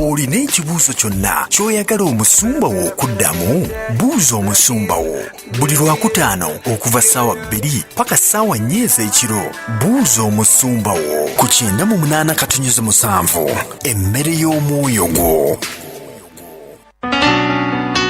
olina ekibuuzo kyonna ky'oyagala omusumba wo okuddamu buuza omusumba wo buli lwakutaano okuva ssaawa 2 paka ssaawa 4 ez'ekiro. buuza omusumba wo ku 98.7 emmere y'omwoyo gwo.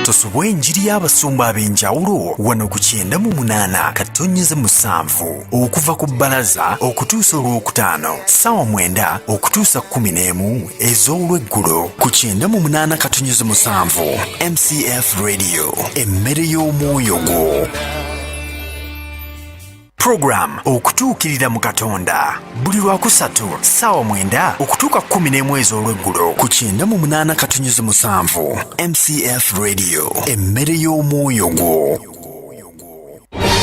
Tosubwa enjiri y'abasumba ab'enjawulo wano ku 98.7 okuva ku bbalaza okutuusa olwokutaano ssaawa 9 okutuusa 11 ez'olweggulo ku 98.7 MCF Radio emmere y'omwoyo gwo. Program okutuukirira mu Katonda buli lwakusatu ssaawa 9 okutuuka 11 ez'olweggulo ku 98.7 MCF Radio emmere y'omwoyo gwo.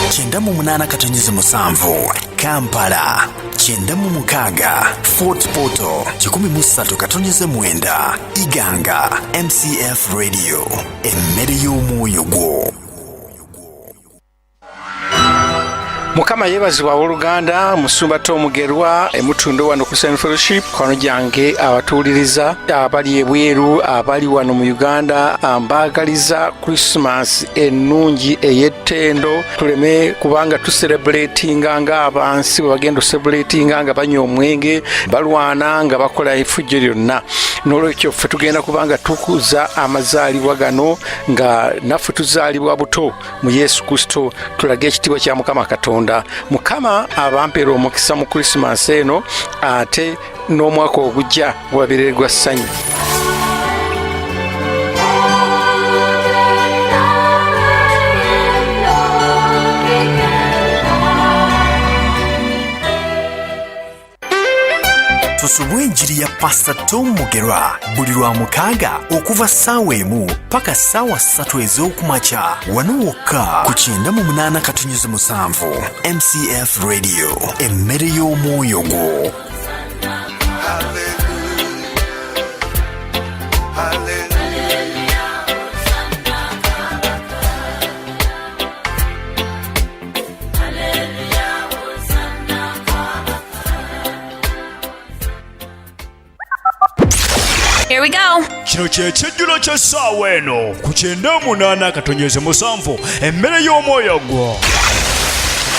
98.7 Kampala, 96 Fort Portal, 13.9 Iganga MCF Radio emmere y'omwoyo gwo. Mukama yebazibwa oluganda musumba Tomugerwa emutundo wano ku St. Fellowship kwano jange abatuuliriza abali ebweru abali wano mu Uganda ambagaliza Christmas ennungi ey'ettendo tuleme kubanga tucelebratinga nga abansi bagenda celebratinga nga banywa omwenge balwana nga bakola effujjo lyonna n'olwekyo ffe tugenda kubanga tukuza amazaalibwa gano nga naffe tuzaalibwa buto mu Yesu Kristo tulaga ekitiibwa kya Mukama Katonda. Mukama abampeera omukisa mu Christmas eno ate n'omwaka ogujja gwabererwa ssanyu. Tosubwa enjiri ya Pastor Tom Mugerwa buli lwamukaaga okuva ssaawa 1 paka ssaawa 3 ez'okumakya wano wokka ku 98.7 MCF Radio emmere y'omwoyo gwo. Here we go. Kino kyekijjulo ky'essaawa eno ku 98.7 emmere y'omwoyo gwo.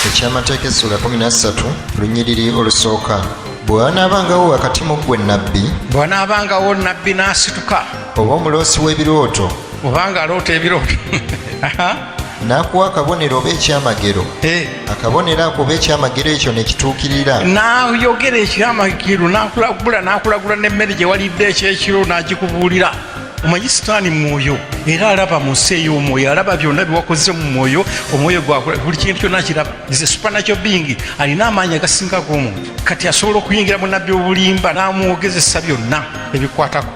Ekyamateeka essula 13 lunyiriri olusooka. Bw'anaabangawo wakati mu ggwe nnabbi, bw'anaabangawo nnabbi n'asituka oba omuloosi w'ebirooto, obanga aloota ebirooto n'akuwa akabonero oba ekyamagero, akabonero ako oba ekyamagero ekyo ne kituukirira, n'ayogera ekyamagero n'akulagula n'emmere gye walidde ekyekiro n'agikubuulira. Omanyi Sitaani mwoyo era alaba mu nsi ey'omwoyo, alaba byonna byewakoze mu mwoyo, omwoyo gwakula buli kintu kyonna kiraba. Is a supernatural being, alina amaanyi agasinga g'omuntu. Kati asobola okuyingira mu nnabbi obulimba n'amwogezesa byonna ebikwatako.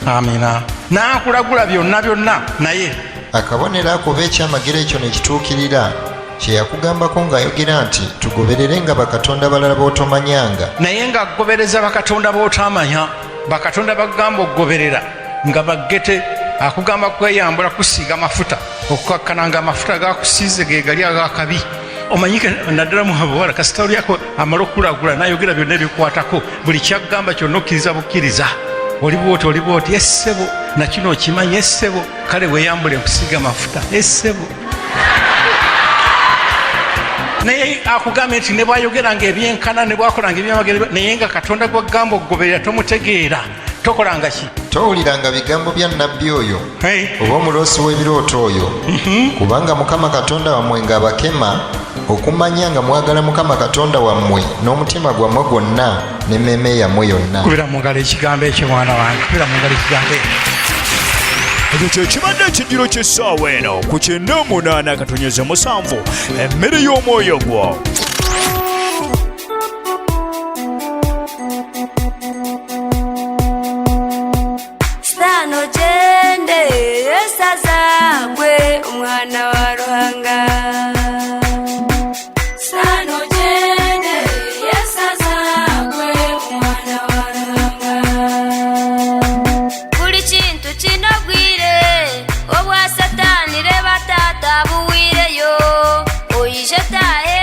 Amina. N'akulagula byonna naye akabonero ako oba ekyamagero ekyo ne kituukirira, kye yakugambako ng'ayogera nti tugobererenga bakatonda balala b'otomanyanga. Naye ng'agobereza bakatonda b'otamanya, bakatonda bagamba okugoberera nga bagete, akugamba kweyambula kusiiga mafuta, okukakkananga amafuta gakusiize ge gali agakabi. Omanyike naddala mu abawala kasita olyako amala okulagula n'ayogera byonna ebikwatako, buli kyagamba kyonna okkiriza bukkiriza. Oli bwoti essebo na kino okimanyi essebo, kale weeyambule nkusiiga mafuta essebo. Naye akugambye nti ne bwayogeranga ebyenkana ne bwakolanga ebyamagero naye nga Katonda gwagamba okugoberera tomutegeera tokolanga ki? Towuliranga bigambo bya nnabbi oyo oba omuloosi w'ebirooto oyo, kubanga Mukama Katonda wammwe ng'abakema okumanya nga mwagala Mukama Katonda wammwe n'omutima gwammwe gwonna n'emmeeme yammwe yonna. Kubira mu ngalo ekigambo ekyo mwana wange, kubira mu ngalo ekigambo ekyo. Ekyo kye kibadde ekijjulo ky'essaawa eno ku 98.7 emmere y'omwoyo gwo. Stano jende yesaza gwe omwana wa Ruhanga. Stano jende yesaza gwe omwana wa Ruhanga. Buli kintu kinogwire obwa Satani leba tata buwireyo oyije tahe.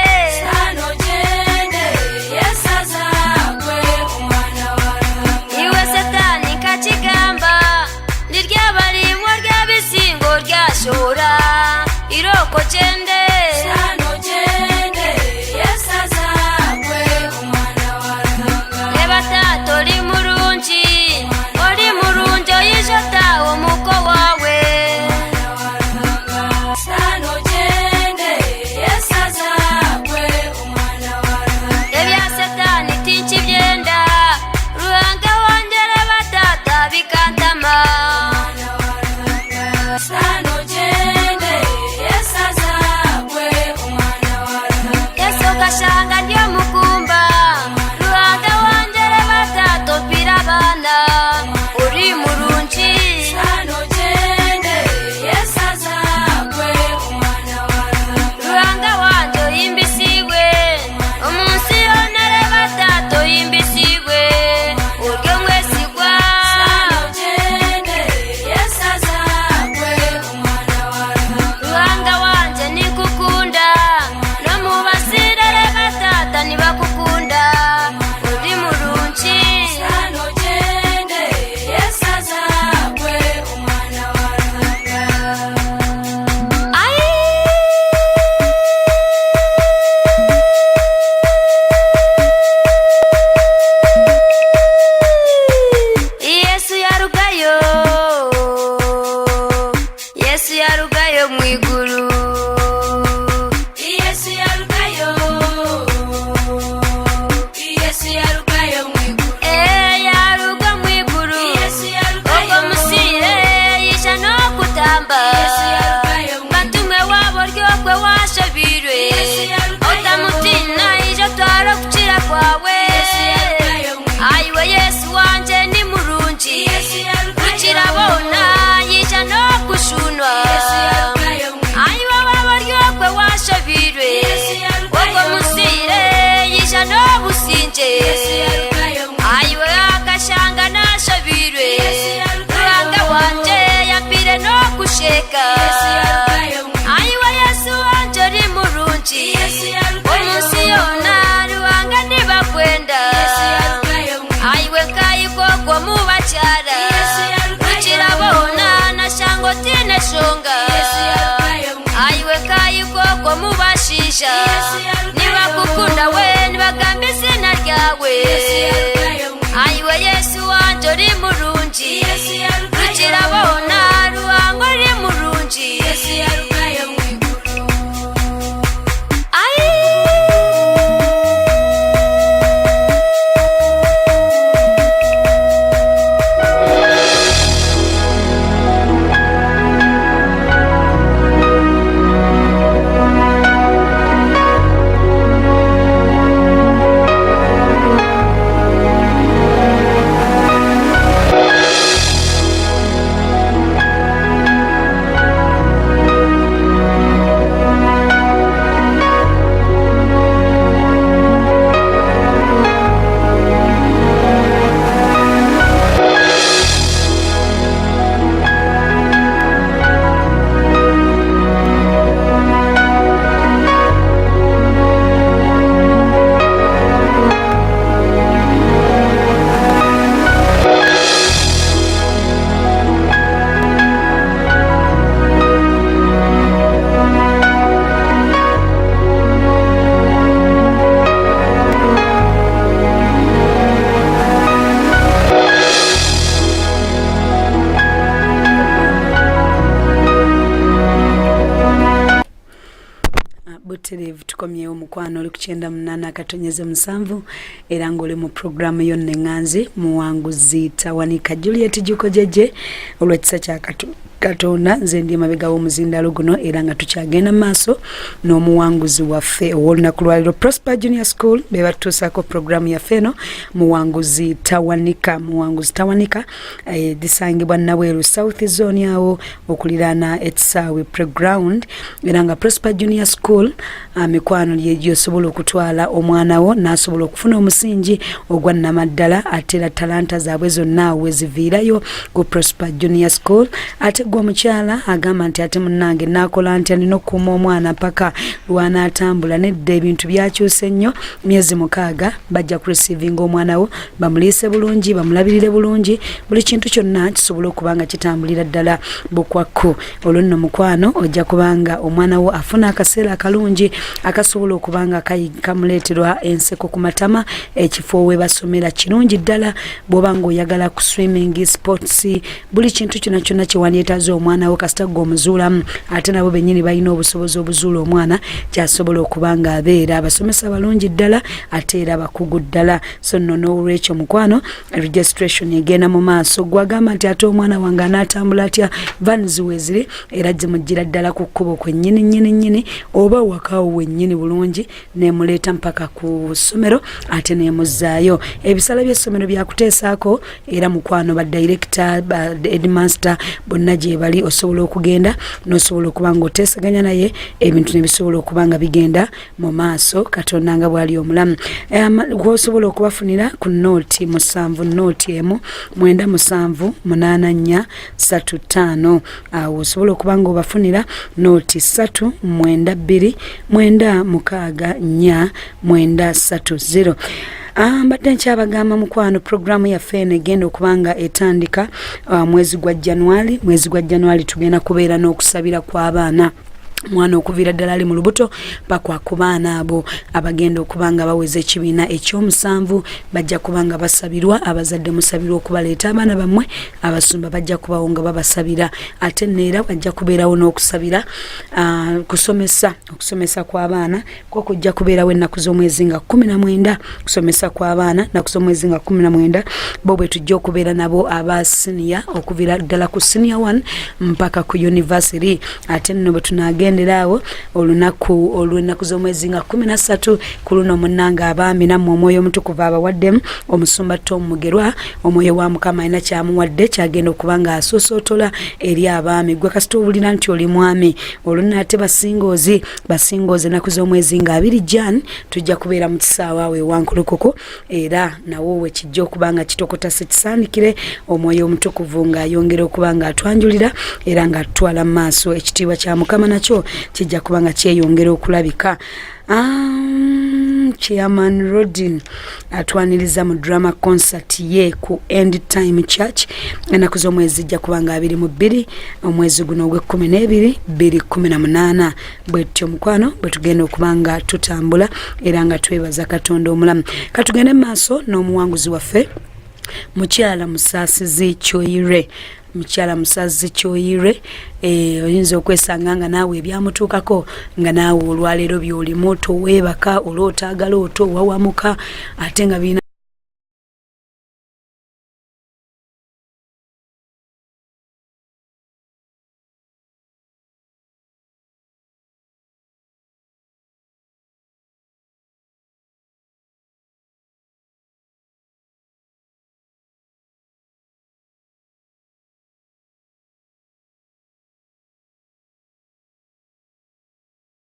nibakukunda we nibagambe izina ryawe ayiwe yesu wanje uri murungi rukirabona ruhango uri murungi Buterevu tukomyewo mukwano oli ku 98 akatonyeze 7 era ng'oli mu programu yonna eŋŋanzi muwanguzi Tawanika Juliet Jukojeje olw'ekisa kya Katonda nze ndi emabega w'omuzindalo guno era nga tukyagenda maaso n'omuwanguzi waffe ow'olunaku lwaliro Prosper Junior School be batuusaako programu yaffe eno muwanguzi Tawanika disangibwa Nabweru South Zone awo okuliraana Ekisaawe Playground era nga Prosper Junior School mikwano lye osobola okutwala omwana wo n'asobola okufuna omusingi ogwa nnamaddala ate era talanta zaabwe zonna weziviirayo ku Prosper Junior School ate gwa omukyala agamba nti ate munnange naakola nti alina okukuuma omwana paka lw'anaatambula nedda ebintu byakyuse nnyo myezi 6 bajja kuresivinga omwana wo bamuliise bulungi bamulabirire bulungi buli kintu kyonna kisobola okuba nga kitambulira ddala bukwakku olwo nno mukwano ojja kubanga omwana wo afuna akaseera akalungi akasobola okuba nga kamuleeterwa enseko ku matama ekifo we basomera kirungi ddala bw'oba ng'oyagala ku swimming sports buli kintu kyonna kyonna kyewandyetaaza omwana wo kasita gw'omuzuulamu ate nabo bennyini balina obusobozi obuzuula omwana kyasobola okuba nga abeera abasomesa balungi ddala ate era bakugu ddala so nno n'olwekyo mukwano registration egenda mu maaso gwagamba nti ate omwana wange anaatambula atya van ziwezire era gimuggira ddala ku kkubo kwennyini oba wakaawo wennyini bulungi nemuleeta mpaka ku ssomero ate nemuzzaayo ebisala by'essomero byakuteesaako era mukwano ba director ba headmaster bonna gye bali osobola okugenda n'osobola okuba nga oteesaganya naye ebintu ne bisobola okuba nga bigenda mu maaso Katonda nga bw'ali omulamu gw'osobola okubafunira ku nooti 7 nooti emu 978435 awo osobola okuba nga obafunira nooti 3 92 964 930 mbadde nkyabagamba mukwano programu yaffe eno egenda okubanga etandika mwezi gwa January tugenda kubeera n'okusabira kw'abaana mwana okuviira ddala ali mu lubuto pakwa ku baana abo abagenda okubanga baweza ekibiina ekyomusanvu bajja kubanga basabirwa abazadde musabirwa okubaleeta abaana bammwe abasumba bajja kubawo nga babasabira ate neera bajja kubeerawo n'okusabira okusomesa kw'abaana kwa kujja kubeerawo ennaku z'omwezi nga 19 kusomesa kw'abaana naku z'omwezi nga 19 bo bwe tujja okubeera nabo aba senior okuviira ddala ku senior 1 mpaka ku university ate nno bwe tunagenderaawo olunaku olw'ennaku z'omwezi nga 13 ku luno munnanga abaami nammwe omwoyo omutukuvu abawaddemu omusumba Tom Mugerwa omwoyo wa Mukama alina kyamuwadde kyagenda okuba nga asosootola eri abaami gwe kasita obulira nti oli mwami olwo ate basingoozi ennaku z'omwezi nga 2 Jan tujja kubeera mu kisaawe awo ewankolokoko era nawo we kijja okuba nga kitokota sekisaanikire omwoyo omutukuvu ng'ayongera okuba nga atwanjulira era nga atwala mu maaso ekitiibwa kya Mukama nakyo kijja kuba nga kyeyongera okulabika Chairman Rodin atwaniriza mu drama concert ye ku End Time Church ennaku z'omwezi zijja kubanga 22 omwezi guno ogw'E12 2018 bwetyo mukwano bwe tugenda okubanga tutambula era nga twebaza Katonda omulamu. Katugende maaso n'omuwanguzi waffe Mukyala Musaasizi Kyoyire. Mukyala Musaasizi Kyoyire oyinza okwesanga nga naawe ebyamutuukako nga naawe olwaleero by'olimu toweebaka olwotaagala otowawamuka ate nga bina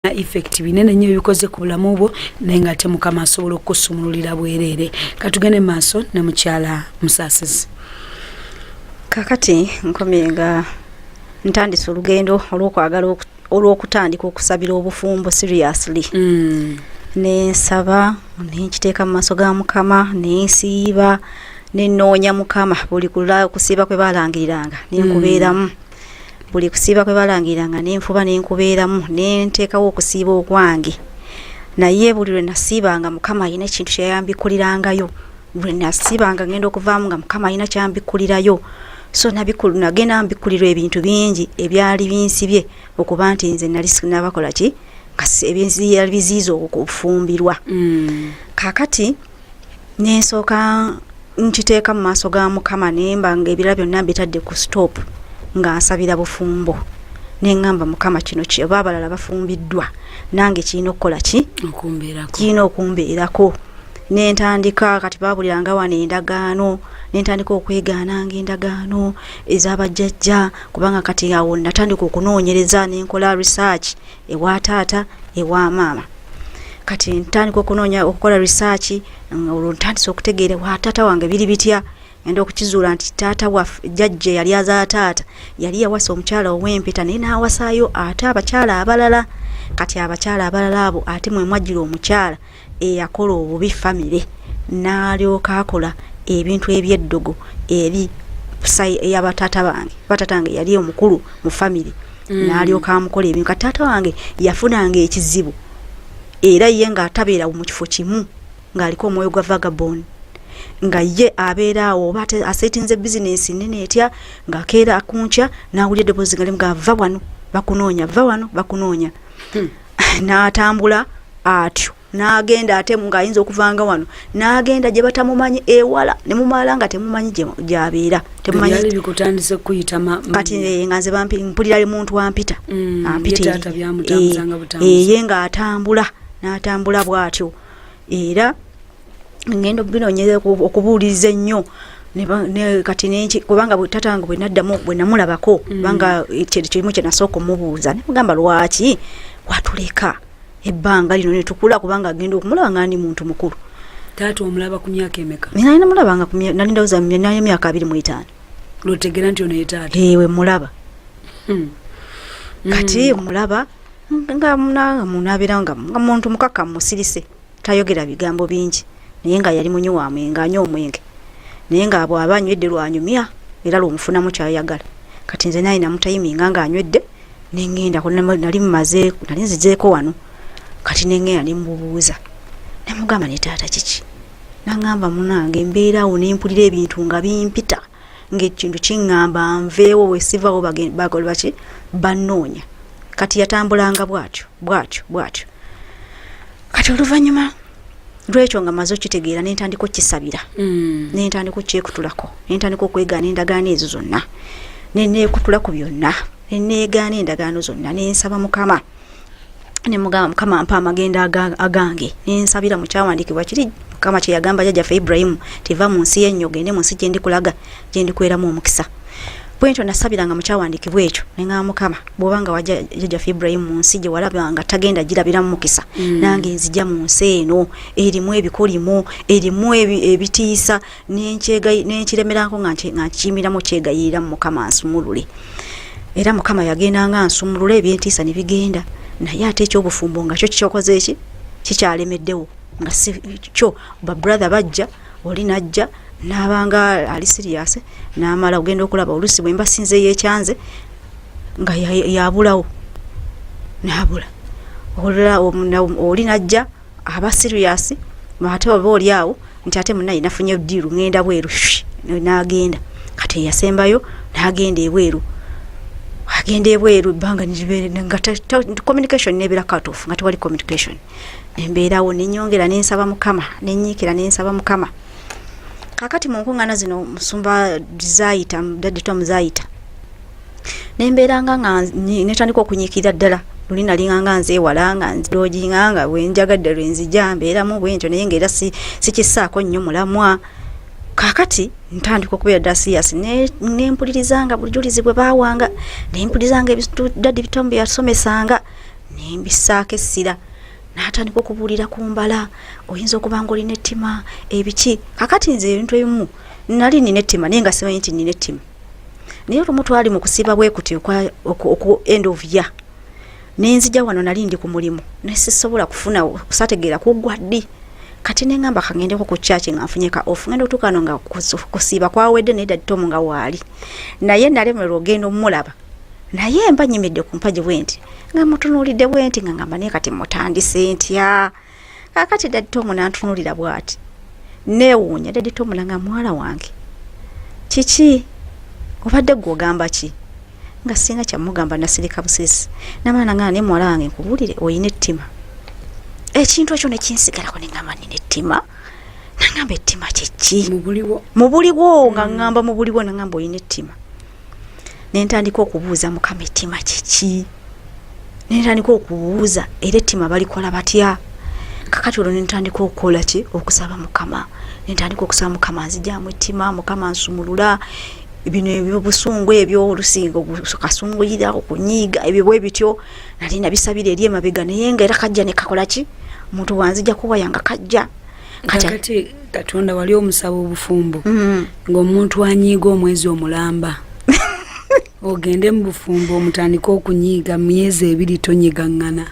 effect binene nnyo bikoze ku bulamu bwo naye nga ate Mukama asobola okukusumululira bwereere. Katugende maaso ne Mukyala Musaasizi. Kakati nkomenga ntandise olugendo olw'okwagala olw'okutandika okusabira obufumbo seriously. Nensaba nenkiteeka mu maaso ga Mukama nensiiba nenoonya Mukama buli kusiiba kwe balangiriranga nenkubeeramu. Buli kusiiba kwe balangiranga nenfuba nenkubeeramu nenteekawo okusiiba okwange naye buli lwe nasiibanga Mukama alina ekintu kyayambikulirangayo buli nasiibanga ngenda okuvaamu nga Mukama alina kyambikulirayo so nagenda mbikulirwa ebintu bingi ebyali binsibye okuba nti nze nali sinabakola ki ebyali biziiza okufumbirwa. Kakati nensooka nkiteeka mu maaso ga Mukama nemba nga ebirala byonna mbitadde ku stop nga nsabira bufumbo nengamba Mukama kino kye babalala bafumbiddwa nange kirina okukola ki kirina okumbeerako. Nentandika kati babuliranga wano endagaano nentandika okwegaananga endagaano ez'abajjajja kubanga kati awo natandika okunoonyereza nenkola research ewa taata ewa maama. Kati ntandika okukola research olwo ntandise okutegeera wa taata wange biri bitya enda okukizuula nti taata wa jjajja yali aza taata yali yawasa omukyala ow'empeta naye n'awasaayo ate abakyala abalala. Kati abakyala abalala abo ate mwe mwajjira omukyala eyakola obubi famire n'alyoka akola ebintu ebyeddogo eri ey'abataata bange. Bataata wange yali omukulu mu famire n'alyoka amukola ebintu. Kati taata wange yafunanga ekizibu era ye ng'atabeera mu kifo kimu ng'aliko omwoyo gwa vagabond nga ye abeera awo oba asetinze bizinesi nene etya ng'akeera akunkya n'awulira eddoboozi nga limu gava wano bakunoonya va wano bakunoonya. N'atambula atyo n'agenda ate ng'ayinza okuvanga wano n'agenda gye batamumanyi ewala ne mumala nga temumanyi gy'abeera temumanyi bikutandise kuyita kati nga nze mpulira muntu wampita ampita ye ng'atambula n'atambula bw'atyo era ngendo binoonyeza okubuuliza ennyo kati kubanga taata wange bwe namulabako kubanga kirimu kye nasooka omubuuza ne mugamba lwaki watuleka ebbanga lino ne tukula kubanga agenda okumulaba nga ndi muntu mukulu. Taata omulaba ku myaka emeka? Nali namulaba nga nali ndowooza naye myaka 25. Lwotegeera nti ono ye taata? Ewe mulaba. Kati mulaba nga munabeera nga muntu mukaka musirise tayogera bigambo bingi naye nga yali munywi wa mwenge anywa omwenge naye nga bw'aba anywedde lwanyumya era lw'omufunamu kyayagala. Kati nze naye namutayiminga nga anywedde nengenda nali nzizeeko wano kati nengenda nemubuuza nemugamba ne taata kiki nangamba munange mbeerawo nempulira ebintu nga bimpita ng'ekintu kiŋŋamba nveewo wesivaawo baki bannoonya. Kati yatambulanga bwatyo kati oluvannyuma lwekyo nga maze okitegeera nentandika okkisabira nentandika okyekutulako nentandika okwegaana endagaano ezo zonna neneekutulako byonna neneegaana endagaano zonna nensaba Mukama nemugamba Mukama mpa amagenda agange nensabira mu kyawandiikibwa kiri Mukama kye yagamba jjajjaffe Ibrahimu tiva mu nsi y'ennyo ogende mu nsi gye ndikulaga gye ndikweramu omukisa. Bwentyo nasabiranga mu kyawandiikibwa ekyo nengamba Mukama bw'obanga wajja jjajjaffe Ibrahimu mu nsi gye walabanga tagenda girabiramu mukisa nange nzija mu nsi eno erimu ebikolimo erimu ebitiisa nenkiremerako nga nkiyimiramu kyegayiriramu Mukama nsumulule. Era Mukama yagendanga nsumulule ebyentiisa ne bigenda naye ate ekyobufumbo nga kyo kikyokoze eki kikyalemeddewo nga si kyo ba brother bajja oli najja n'abanga ali serious n'amala ogenda okulaba olusi bwe mbasinze yekyanze nga yabulawo n'abula oli najja aba serious ate oba oli awo nti ate munaye nafunye ddiiru ngenda bweru n'agenda kati yasembayo n'agenda ebweru agenda ebweru ebbanga nga communication nebeera cut off nga tewali communication embeerawo nenyongera nensaba mukama nenyiikira nensaba mukama kakati mu nkuŋŋaana zino musumba Zaita Daddy Tom Zaita nembeeranga nga netandika okunyiikira ddala luli nalinga nga nzeewala nga nzirojinga nga bwenjagadde lwenzija mbeeramu bwentyo naye ngaera sikisaako nnyo mulamwa kakati ntandika okubeera ddala serious nempulirizanga bujulizi bwe baawanga nempulirizanga ebintu Daddy Tom bye yasomesanga nembisaako essira n'atandika okubuulira ku mbala oyinza okuba nga olina ettima ebiki kakati nze ebintu ebimu nali nina ettima naye nga simanyi nti nina ettima naye olumu twali mu kusiiba bwe kuti oku end of year nenzija wano nali ndi ku mulimu nesisobola kufuna kusategeera kuggwa ddi kati nengamba kangendeko ku church nga nfunyeka off ngendo tukano nga kusiiba kwawedde naye Daddy Tom nga waali naye nalemerwa ogenda omulaba naye mba nyimidde ku mpaji bwenti nga mutunuulidde bwenti nga ngamba naye kati mutandise ntya kakati Daddy Tom nantunuulira bwati neewuunya Daddy Tom nga mwala wange kiki obadde gwogamba ki nga singa kyamugamba nasirika busisi namana nga ne mwala wange nkubuulire oyina ettima ekintu ekyo nekinsigalako nengamba nina ettima nangamba ettima kyeki mu buliwo nga ngamba mu buliwo nangamba oyina ettima nentandika okubuuza mukama ettima kyeki nentandika okubuuza era ettima balikola batya kakati olwo nentandika okukola ki okusaba mukama nentandika okusaba mukama nzijamu ettima mukama nsumulula bino ebyobusungu ebyo olusingo kasunguyira okunyiiga ebyo bwe bityo nali nabisabira eri emabega naye nga era kajja ne kakola ki omuntu wanzija kuwayanga kajja kati Katonda wali omusaba obufumbo ng'omuntu anyiiga omwezi omulamba ogende mu bufumbo omutandika okunyiiga myezi 2 tonyigaŋŋana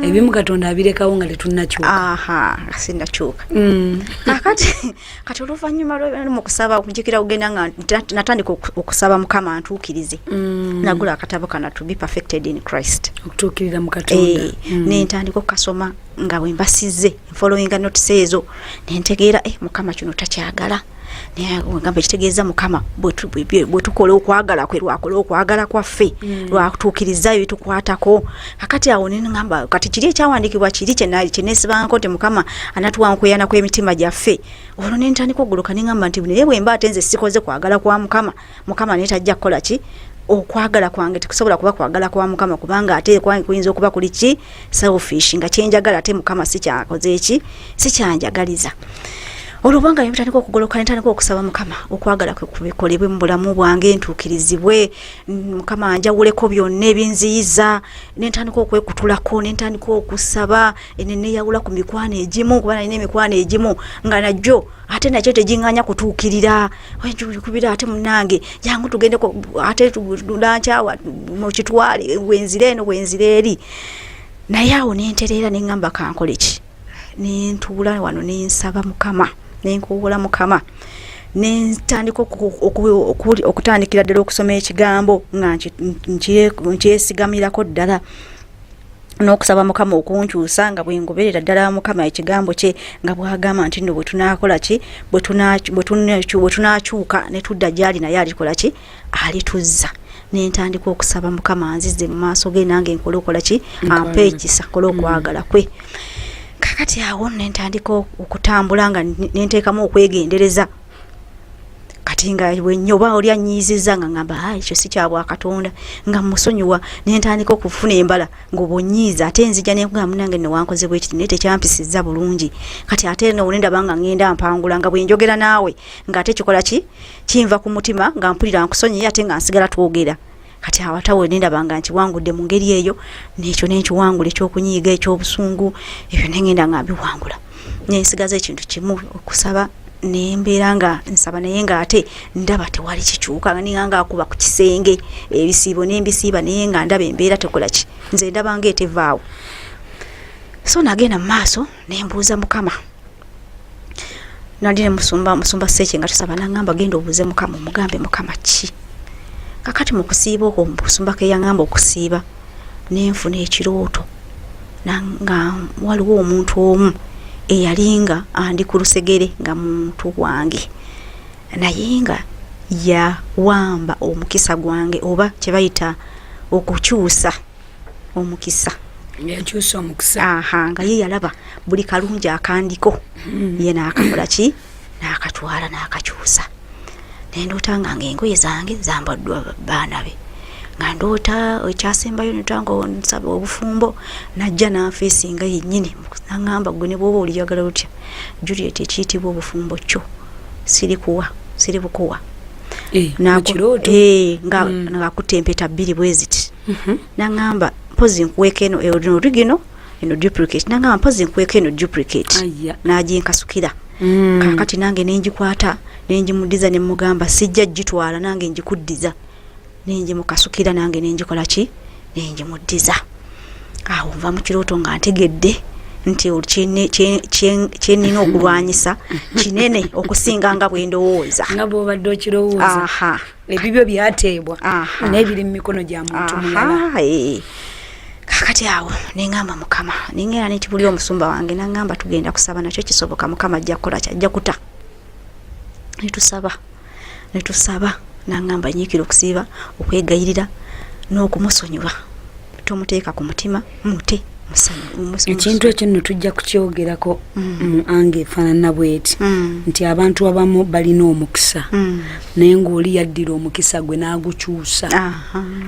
ebimu Katonda abirekawo nga tetunnakyuka sinnakyuka kati oluvannyuma mu kusaba okunjikira kugenda nga natandika okusaba mukama ntuukirize nagula akatabo kana to be perfected in Christ okutuukirira mu Katonda nentandika okukasoma nga wembasize following notes ezo nentegeera mukama kino takyagala ngamba kitegeeza mukama bwe tukola okwagala kwe lwakola okwagala kwaffe lwatuukiriza ebitukwatako kakati awo nengamba kati kiri ekyawandikibwa kiri kyeneesibanko nti mukama anatuwankweyana kw'emitima gyaffe olwo nentandika okugoloka nengamba nti naye bwe mba ate nze sikoze kwagala kwa mukama netajja kukola ki okwagala kwange tekusobola kuba kwagala kwa mukama kubanga ate kwange kuyinza okuba kuli ki selfish nga kyenjagala ate mukama sikyakoze ki sikyanjagaliza olubanga ntandika okugoloka ntandika okusaba mukama okwagala kwe kubikolebwe mu bulamu bwange ntuukirizibwe mukama njawuleko byonna ebinziyiza nentandika okwekutulako nentandika okusaba neyawula ku mikwano egimu kuba nalina emikwano egimu nga najjo ate nakyo teginganya kutuukirira kubira ate munange jangu tugende ate tulancawa mukitwale wenzire eno wenzire eri naye awo nentereera nengamba kankole ki nentuula wano nensaba mukama nenkuwula mukama nentandika okutandikira ddala okusoma ekigambo nga nkyesigamirako ddala n'okusaba mukama okunkyusa nga bwengoberera ddala mukama ekigambo kye nga bwagamba nti nno bwe tunakola ki bwe tunakyuka ne tudda gyali naye alikola ki alituzza nentandika okusaba mukama nzize mu maaso ge nange nkole okola ki ampe ekisa kole okwagala kwe kakati awo nentandika okutambula nga nenteekamu okwegendereza kati nga wenyoba oli anyiiziza nga ngamba ekyo si kyabwa Katonda nga musonyiwa nentandika okufuna embala ng'obonyiiza ate nzija nenkugamba munange newankoze bwe kiti naye tekyampisiza bulungi kati ate nendaba nga ngenda mpangula nga bwenjogera naawe nga ate kikola ki kinva ku mutima nga mpulira nkusonyiye ate nga nsigala twogera kati awatawe nendaba nga nkiwangudde mu ngeri eyo nekyo nenkiwangula ekyokunyiiga ekyobusungu ebyo nengenda nga mbiwangula nensigaza ekintu kimu okusaba nembeera nga nsaba naye nga ate ndaba tewali kikyuka nga nga akuba ku kisenge ebisiibo nembisiiba naye nga ndaba embeera tekola ki nze ndaba nga etevaawo so nagenda mu maaso ne mbuuza Mukama. Nali ne musumba Seche nga tusaba nangamba genda obuuze Mukama omugambe Mukama ki. Kakati mu kusiiba okwo musumba ke yangamba okusiiba nenfuna ekirooto nanga waliwo omuntu omu eyalinga andi ku lusegere nga muntu wange naye nga yawamba omukisa gwange oba kye bayita okukyusa omukisa. Yakyusa omukisa. Nga ye yalaba buli kalungi akandiko ye n'akakola ki n'akatwala n'akakyusa. Nendoota nga engoye zange zambaddwa baana be nga ndoota ekyasembayo netwanga nsaba obufumbo najja n'anfeesinga yennyini nangamba gwe ne bw'oba oliyagala otya Juliet ekiyitibwa obufumbo kyo siri bukuwa nga kutempeta bbiri bwe ziti nangamba mpozi nkuweeka eno original eno duplicate nangamba mpozi nkuweeka eno duplicate n'aginkasukira. Kakati nange nenjikwata nenjimudiza ne mugamba sijja gitwala nange njikuddiza nenjimukasukira nange nenjikola ki nenjimudiza. Awo nva mu kirooto nga ntegedde nti kyenina okulwanyisa kinene okusinga nga bwe ndowooza nga bw'obadde okirowooza. Ebibyo byateebwa n'ebiri mu mikono gya muntu mulala. Kakati awo nengamba Mukama nengera nti buli omusumba wange nangamba tugenda kusaba nakyo kisoboka Mukama ajja kukola kyajja kuta. Netusaba nangamba nyiikira okusiiba okwegayirira n'okumusonyiwa tomuteeka ku mutima mute ekintu ekyo nno tujja kukyogerako ange efaanana bweti nti abantu abamu balina omukisa naye ng'oli yaddira omukisa gwe n'agukyusa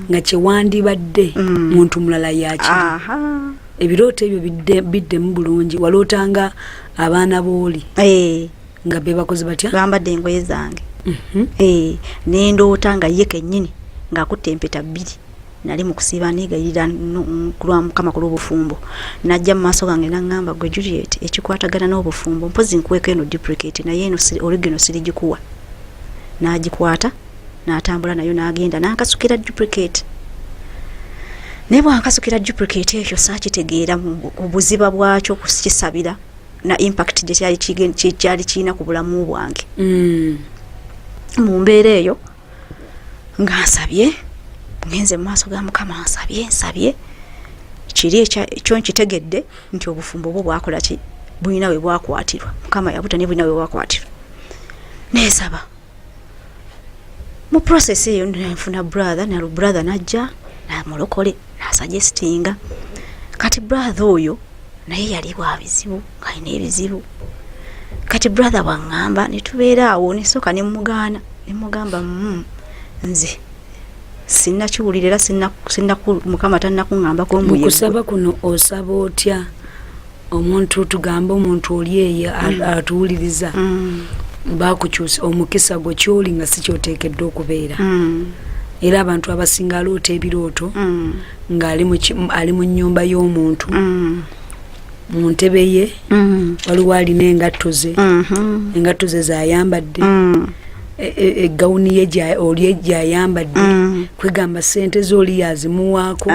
nga kyewandibadde muntu mulala yakiri. Ebirooto ebyo biddemu bulungi. Walootanga abaana booli nga be bakozi batya bambadde engoye zange nendoota nga ye kennyini ng'akutte empeta bbiri nali mu kusiiba negayirira kulwa Mukama ku lw'obufumbo. Najja mu maaso gange nangamba gwe Juliet ekikwatagana n'obufumbo mpozi nkuweeka eno duplicate naye eno original sirigikuwa. N'agikwata n'atambula nayo n'agenda n'ankasukira duplicate. Ne bwankasukira duplicate ekyo saakitegeera mu buziba bwakyo kukisabira na impact gye kyali kirina ku bulamu bwange. Mu mbeera eyo nga nsabye ngenze mu maaso ga Mukama nsabye kiri ekyo nkitegedde nti obufumbo bwo bwakola ki bulina we bwakwatirwa. Mukama yabuta ne bulina we bwakwatirwa. Nesaba mu process eyo nfuna brother najja namulokole nasuggestinga kati brother oyo naye yali bwa bizibu kalina ebizibu. Kati brother wangamba netubeera awo nesoka nemugamba nze sinna kiwulira sinna Mukama tannakuŋŋamba ko mbuye. Kusaba kuno osaba otya omuntu tugamba omuntu oli eyo atuwuliriza bakukyusa omukisa gwe kyoli nga si kyoteekeddwa okubeera. Era abantu abasinga aloota ebirooto ng'ali mu nnyumba y'omuntu mu ntebe ye waliwo alina engatto ze z'ayambadde egawuni ye gy'ayambadde kwegamba ssente z'oli yazimuwaako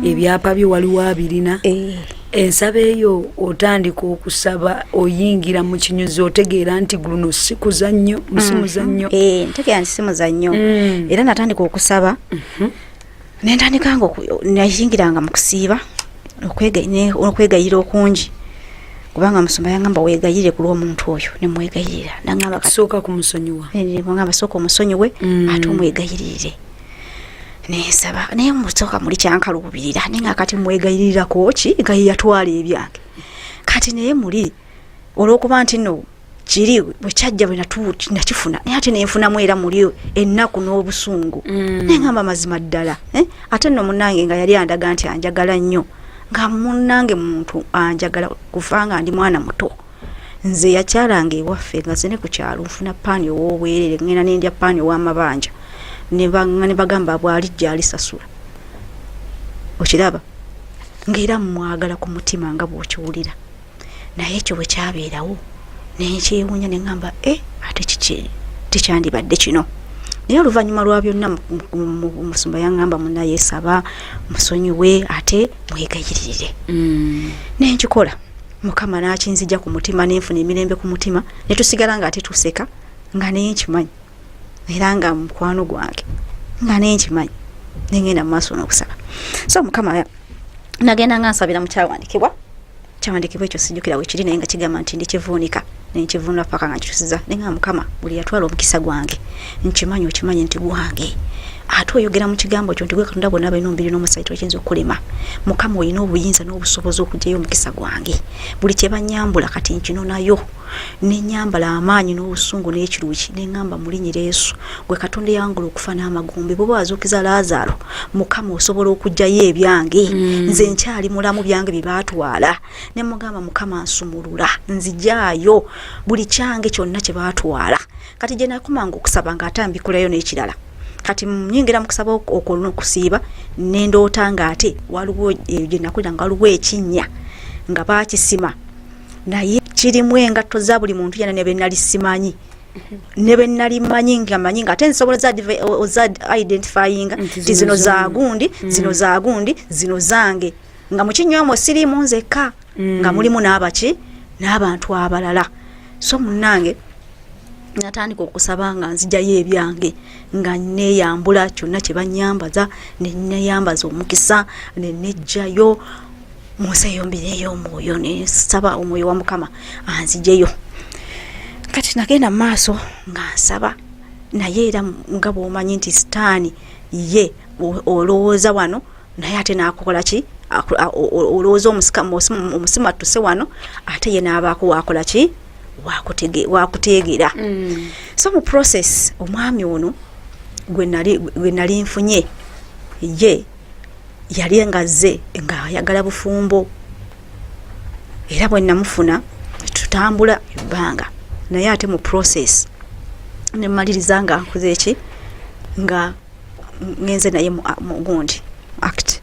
ebyapa bye waliwo abirina. Ensaba eyo otandika okusaba oyingira mu kinyuzi otegeera nti guno si kuzannyo musimuzannyo. Ntegeera nti si muzannyo era natandika okusaba nentandika nga nayingiranga mu kusiiba okwegayira okungi kubanga musumba yangamba weegayire ku lw'omuntu oyo nemwegayirira nangamba kasooka kumusonyiwa ngamba sooka omusonyiwe ate omwegayirire nesaba naye musooka muli kyankaluubirira nenga kati mwegayirirako ki nga yatwala ebyange kati naye muli olw'okuba nti no kiri bwe kyajja bwe nakifuna naye ate nenfunamu era muli ennaku n'obusungu nengamba mazima ddala ate nno munnange nga yali andaga nti anjagala nnyo nga munnange muntu anjagala kuvanga ndi mwana muto nze yakyalanga ewaffe nga zene ku kyalo nfuna paani ow'obwerere ngenda nendya paani ow'amabanja ne bagamba bwalijja alisasula okiraba ng'era mwagala ku mutima nga bw'okiwulira naye ekyo bwe kyabeerawo nekyewuunya ne ngamba ate kiki tekyandibadde kino naye oluvannyuma lwa byonna Musumba yaŋŋamba munaye saba musonyiwe ate mwegayiririre nenkikola Mukama n'akinzija ku mutima n'enfuna emirembe ku mutima ne tusigala nga ate tuseka nga naye nkimanyi era nga mukwano gwange nga naye nkimanyi nengenda mu maaso n'okusaba so Mukama nagenda nga nsabira mu kyawandikibwa ekyo sijjukira wekiri naye nga kigamba nti ndikivuunika nenkivuunula paka nga nkitusiza nenga Mukama buli yatwala omukisa gwange nkimanyi okimanyi nti gwange ate oyogera mu kigambo kyo nti gwe Katonda bonna balina omubiri n'omusayito ekiyinza okulema Mukama olina obuyinza n'obusobozi okugyayo omukisa gwange buli kye banyambula kati nkino nayo nenyambala amaanyi n'obusungu n'ekiruki neŋŋamba mu linnya lya Yesu gwe Katonda yangula okufa n'amagombe bwe wazuukiza Lazaalo Mukama osobola okugyayo ebyange nze nkyali mulamu byange bye baatwala ne mugamba Mukama nsumulula nzijaayo buli kyange kyonna kye baatwala kati gye nakomanga okusaba ng'atambikulayo n'ekirala kati mnyingira mukusaba okolona okusiiba nendoota nga ate waliwo gye nakulira nga waliwo ekinnya nga baakisima naye kirimu engatto za buli muntu yana ne be nali simanyi ne be nali manyi nga manyi nga ate nsobola za identifying ti zino za gundi zino za gundi zino zange nga mu kinywomo sirimu nzekka nga mulimu n'abaki n'abantu abalala so munnange natandika okusaba nga nzijayo ebyange nga neeyambula kyonna kye banyambaza neeyambaza omukisa nejjayo museyombireyo omwoyo nesaba omwoyo wa Mukama anzijeyo kati nagenda maaso nga nsaba naye era nga bw'omanyi nti sitaani ye olowooza wano naye ate n'akola ki olowooza omusima tuse wano ate ye n'abaako waakola ki wakuteegera so mu process omwami ono gwe nali nfunye ye yali ngazze nga ayagala bufumbo era bwe namufuna tutambula ebbanga naye ate mu process ne maliriza nga nkuze eki nga ngenze naye mu gundi act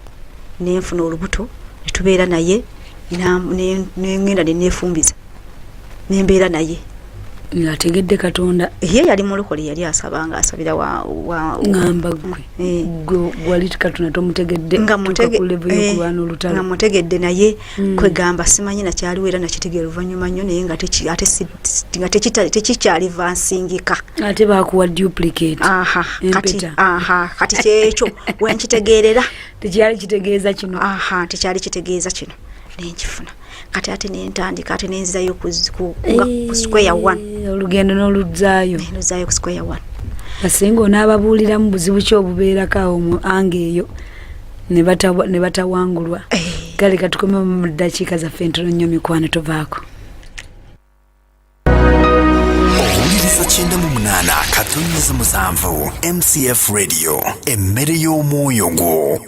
nenfuna olubuto netubeera naye nengenda nenefumbiza nembeera naye ngategedde Katonda ye yali mulokole yali asaba nga asabira ngamba gwe wali Katonda tomutegedde nga mutegedde naye kwegamba simanyi na kyaliwera na kitegeera oluvannyuma nnyo naye nga tekikyali vansingika ate bakuwa duplicate kati kyekyo wenkitegeerera tekyali kitegeeza kino tekyali kitegeeza kino nenkifuna kati ate nentandika ate nenzizayo ku square 1 olugendo n'oluzaayo ku square 1 asinga onaababuuliramu buzibu ki obubeerako mu anga eyo ne batawangulwa kale katukome mu ddakiika zaffe ntono nnyo mikwano tovaako owuliriza 98 katonnyeza 7 MCF Radio emmere y'omwoyo gwo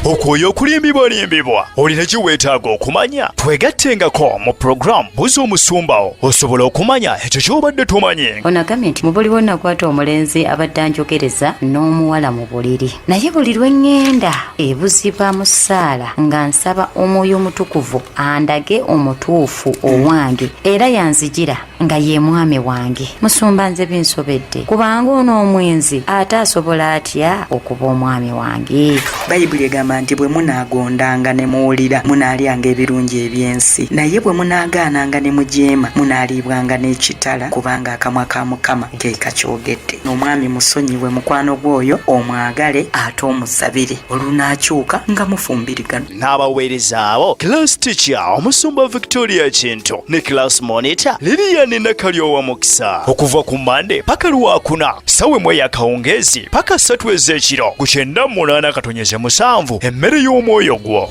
okwoyo okulimbibwalimbibwa olina kiweetaaga okumanya twegattengako mu puroguramu buuza omusumbawo osobola okumanya ekyo kyobadde tomanyi ono agambye nti mu buli bwonnakwata omulenzi abadde anjogereza n'omuwala mu buliri naye buli lwe ŋŋenda ebuziba mu ssaala nga nsaba omwoyo omutukuvu andage omutuufu owange era yanzigira nga ye mwami wange musumba nze binsobedde kubanga ono omwenzi ate asobola atya okuba omwami wange bayibuli egamba nti bwe munaagondanga ne muwulira munaalyanga ebirungi ebyensi naye bwe munaagaananga ne mujeema munaaliibwanga n'ekitala kubanga akamwa ka Mukama ke kakyogedde n'omwami musonyiwe mukwano gw'oyo omwagale ate omusabire olunaakyuka nga mufumbirigana n'abaweereza abo class teacher omusumba Victoria Kinto ne class monitor Lilian Nakalyowa Mukisa okuva ku Monday paka Lwakuna sawe mwe yakawungezi paka 3 ez'ekiro ku 98 katonyeze 7 emmere y'omwoyo gwo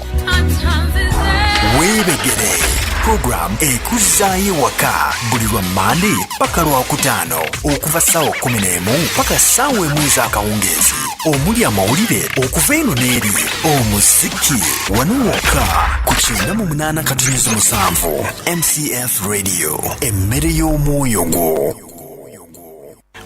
weebegere program ekuzaayo waka buli lwa Monday paka Lwakutaano okuva ssaawa 11 paka ssaawa 1 ez'akawungezi omuli amawulire okuva eno n'eri omuziki wano wokka ku 98 katonyeze 7 MCF Radio emmere y'omwoyo gwo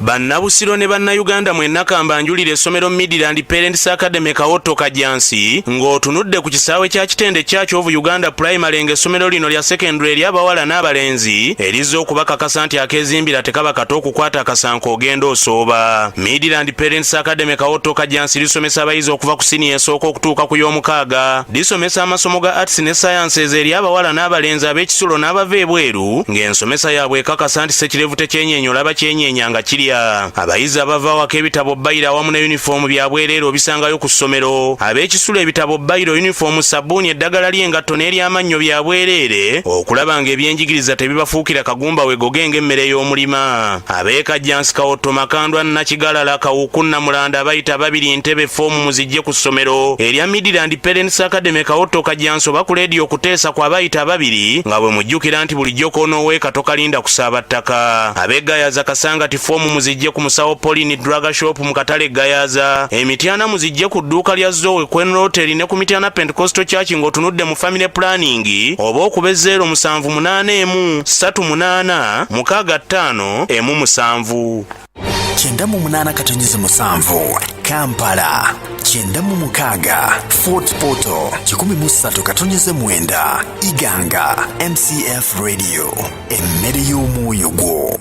bannabusiro ne bannayuganda mwenna kambanjulira essomero Midland Parents Academy Kawoto Kajansi ng'otunudde ku kisaawe kya kitende kya Kyovu Uganda Primary ng'essomero lino lya secondary ery'abawala n'abalenzi erizza okubakakasa nti akeezimbira tekaba kato okukwata akasanko ogenda osooba. Midland Parents Academy Kawoto Kajansi lisomesa abayizi okuva ku siniya esooka okutuuka ku y'omukaaga. Lisomesa amasomo ga arts ne sciences ery'abawala n'abalenzi ab'ekisulo n'abava ebweru ng'ensomesa yaabwe ekakasa nti sekirevu tekyenyeenya olaba kyenyeenya nga kirya. Abayizi abava awaka ebitabo bayiro awamu ne yunifoomu byabwereere obisangayo ku ssomero. Ab'ekisulo ebitabo bayiro, yunifoomu, sabbuuni, eddagala ly'engatto n'ery'amannyo byabwereere okulaba ng'ebyenjigiriza tebibafuukira kagumba wegoge ng'emmere y'omulima. Ab'Ekajansi, Kawoto, Makandwa, Nakigalala, Kawuku, Namulanda bayita babiri ntebe foomu muzijje ku ssomero erya Midland Parents Academy Kawoto Kajansi oba ku leediyo okuteesa kwa bayita babiri nga bwe mujjukira nti bulijjo koonoweeka tokalinda kusaaba ttaka. Ab'Egayaza Kasangati foomu muzijje ku Musawo Pauline Drug Shop mu katale Gayaza. Emityana muzijje ku dduuka lya Zoe Queen Rotary ne ku Mityana Pentecostal Church ng'otunudde mu family planning oba okuba 078 38 65 1 7 katonyeze 7 Kampala 9 Fort Portal 13 katonyeze 9 Iganga MCF Radio emmere y'omwoyo gwo.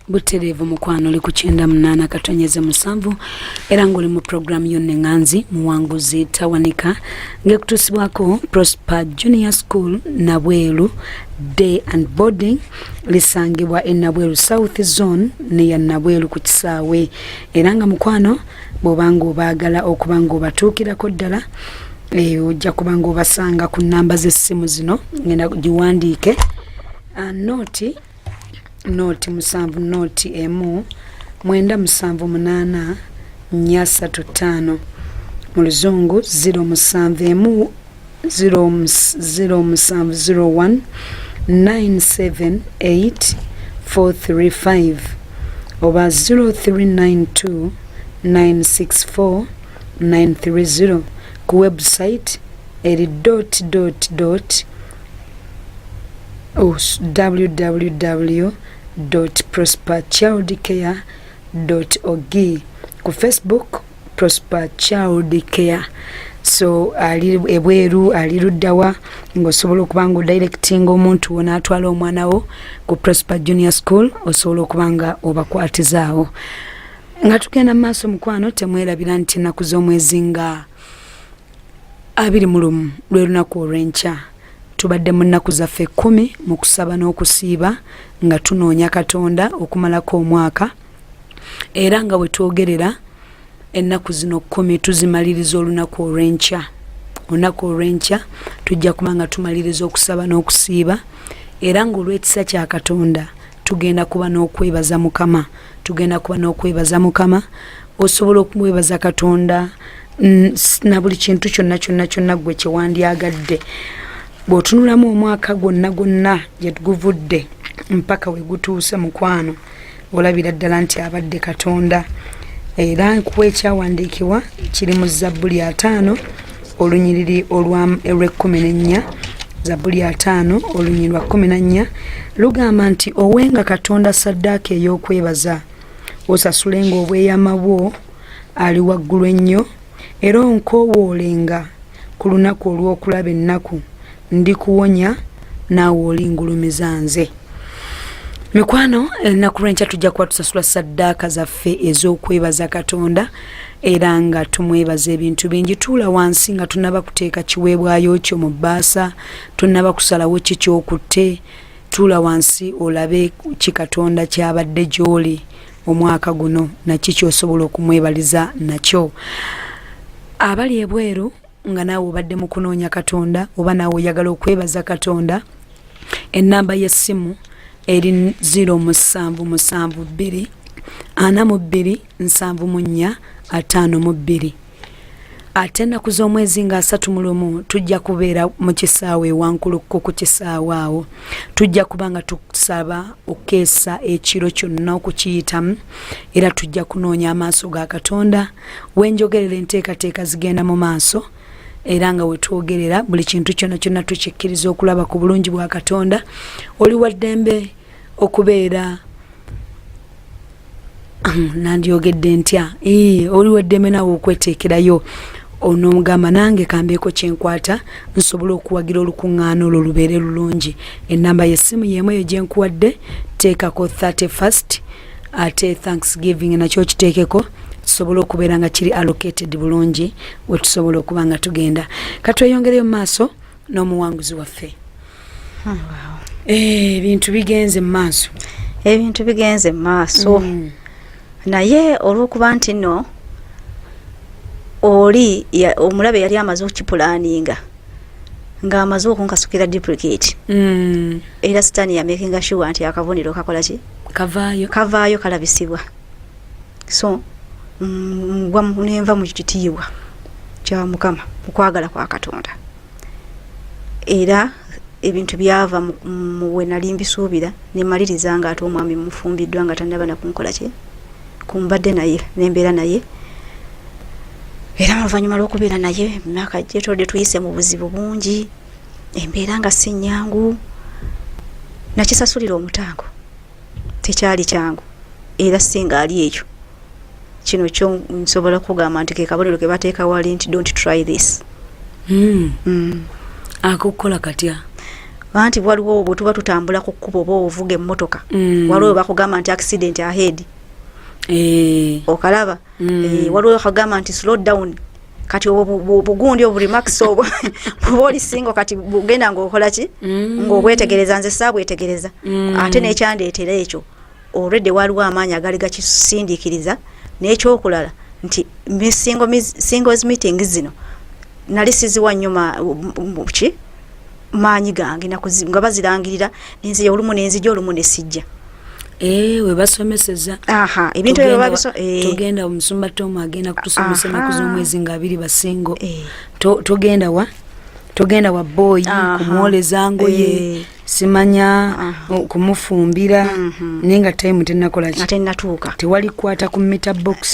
Buterevu mukwano oli ku 98 katonyeze 7 era ng'oli mu programu y'Onnenganzi muwanguzi tawanika ng'ekutuusibwako Prosper Junior School Nabweru Day and Boarding lisangibwa e Nabweru South Zone ne ya Nabweru ku kisaawe era nga mukwano bw'obanga obaagala okuba ng'obatuukirako ddala ojja kuba ng'obasanga ku nnamba z'essimu zino ngenda giwandiike noti 7 noti emu 978 435 mu luzungu 071 00701 978 435 oba 0392 964 930 ku website eri www.prosperchildcare.org ku Facebook Prosper Child Care. So ali ebweru ali luddawa ng'osobola okuba ng'odirectinga omuntu wona atwala omwana wo ku Prosper Junior School osobola okuba nga obakwatizaawo. Nga tugenda maaso mukwano temwerabira nti ennaku z'omwezi nga 21 lwe lunaku olw'enkya tubadde mu nnaku zaffe 10 mu kusaba n'okusiiba nga tunoonya Katonda okumalako omwaka era nga bwe twogerera ennaku zino 10 tuzimaliriza olunaku olw'enkya. Olunaku olw'enkya tujja kuba nga tumaliriza okusaba n'okusiiba era ng'olw'ekisa kya Katonda tugenda kuba n'okwebaza Mukama. Osobola okumwebaza Katonda na buli kintu kyonna gwe kyewandyagadde. Bw'otunulamu omwaka gwonna gye tuguvudde mpaka we gutuuse mukwano olabira ddala nti abadde Katonda. Era nkuwa ekyawandiikibwa kiri mu Zabbuli 5 olunyiriri olw'e14 Zabbuli 5 olunyiriri lwa 14 lugamba nti owenga Katonda saddaaka ey'okwebaza osasulenga obweyama bwo ali waggulu ennyo era onkowoolenga ku lunaku olw'okulaba ennaku ndikuwonya naawe olingulumiza nze. Mikwano ennaku lw'enkya tujja kuba tusasula saddaaka zaffe ez'okwebaza Katonda era nga tumwebaza ebintu bingi. Tuula wansi nga tunaba kuteeka kiweebwayo kyo mu bbaasa, tunaba kusalawo kikyokutte. Tuula wansi olabe ki Katonda kyabadde gy'oli omwaka guno naki kyosobola okumwebaliza nakyo. Abali ebweru nga naawe obadde mu kunoonya Katonda oba naawe oyagala okwebaza Katonda, ennamba y'essimu eri 0772 42 74 52 ate ennaku z'omwezi nga 31 tujja kubeera mu kisaawe wankulukko ku kisaawe awo tujja kuba nga tusaba okukeesa ekiro kyonna okukiyitamu era tujja kunoonya amaaso ga Katonda wenjogerera enteekateeka zigenda mu maaso era nga wetwogerera buli kintu kyonna kyonna tukikkiriza okulaba ku bulungi bwa Katonda oli waddembe okubeera nandyogedde ntya oli waddembe nawe okweteekerayo onomugamba nange kambeeko kyenkwata nsobola okuwagira olukuŋŋaana olwo lubeere lulungi ennamba y'essimu y'emu eyo gye nkuwadde teekako 31st ate Thanksgiving nakyo kiteekeko tusobola okubeera nga kiri allocated bulungi we tusobola okuba nga tugenda katweyongereyo mu maaso n'omuwanguzi waffe ebintu bigenze mu maaso naye olw'okuba nti nno oli omulabe yali amaze okukipulaninga ng'amaze okunkasukira duplicate era sitaani yamakinga sure nti akabonero kakola ki kavaayo kalabisibwa so nenva mu kitiibwa kya Mukama okwagala kwa Katonda era ebintu byava we nali mbisuubira ne maliriza nga ate omwami mufumbiddwa nga tannaba na kunkola ki kumbadde naye nembeera naye era oluvannyuma lw'okubeera naye myaka gyetodde tuyise mu buzibu bungi embeera nga si nnyangu nakisasulira omutango tekyali kyangu era singa ali ekyo kino kyo nsobola kugamba nti ke kabonero ke bateeka wali nti don't try this akukola katya anti waliwo obwo tuba tutambula ku kkubo oba ovuga emmotoka waliwo bakugamba nti accident ahead okalaba waliwo bakugamba nti slow down kati obugundi oburimax obwo buba oli singo kati bugenda ng'okola ki ng'obwetegereza nze saabwetegereza ate n'ekyandeetera ekyo already waliwo amaanyi agali gakisindiikiriza n'ekyokulala nti singles meeting zino nali siziwa nnyo ki maanyi gange nga bazirangirira nenzija olumu nenzija olumu nesijja we basomeseza ebintu ebyo babiso togenda omusumba Tom agenda kutusomesa ennaku z'omwezi nga 2 basingo togenda wa boy kumwoleza ngoye simanya kumufumbira nenga time tenakola ki ate natuuka tewali kwata ku meter box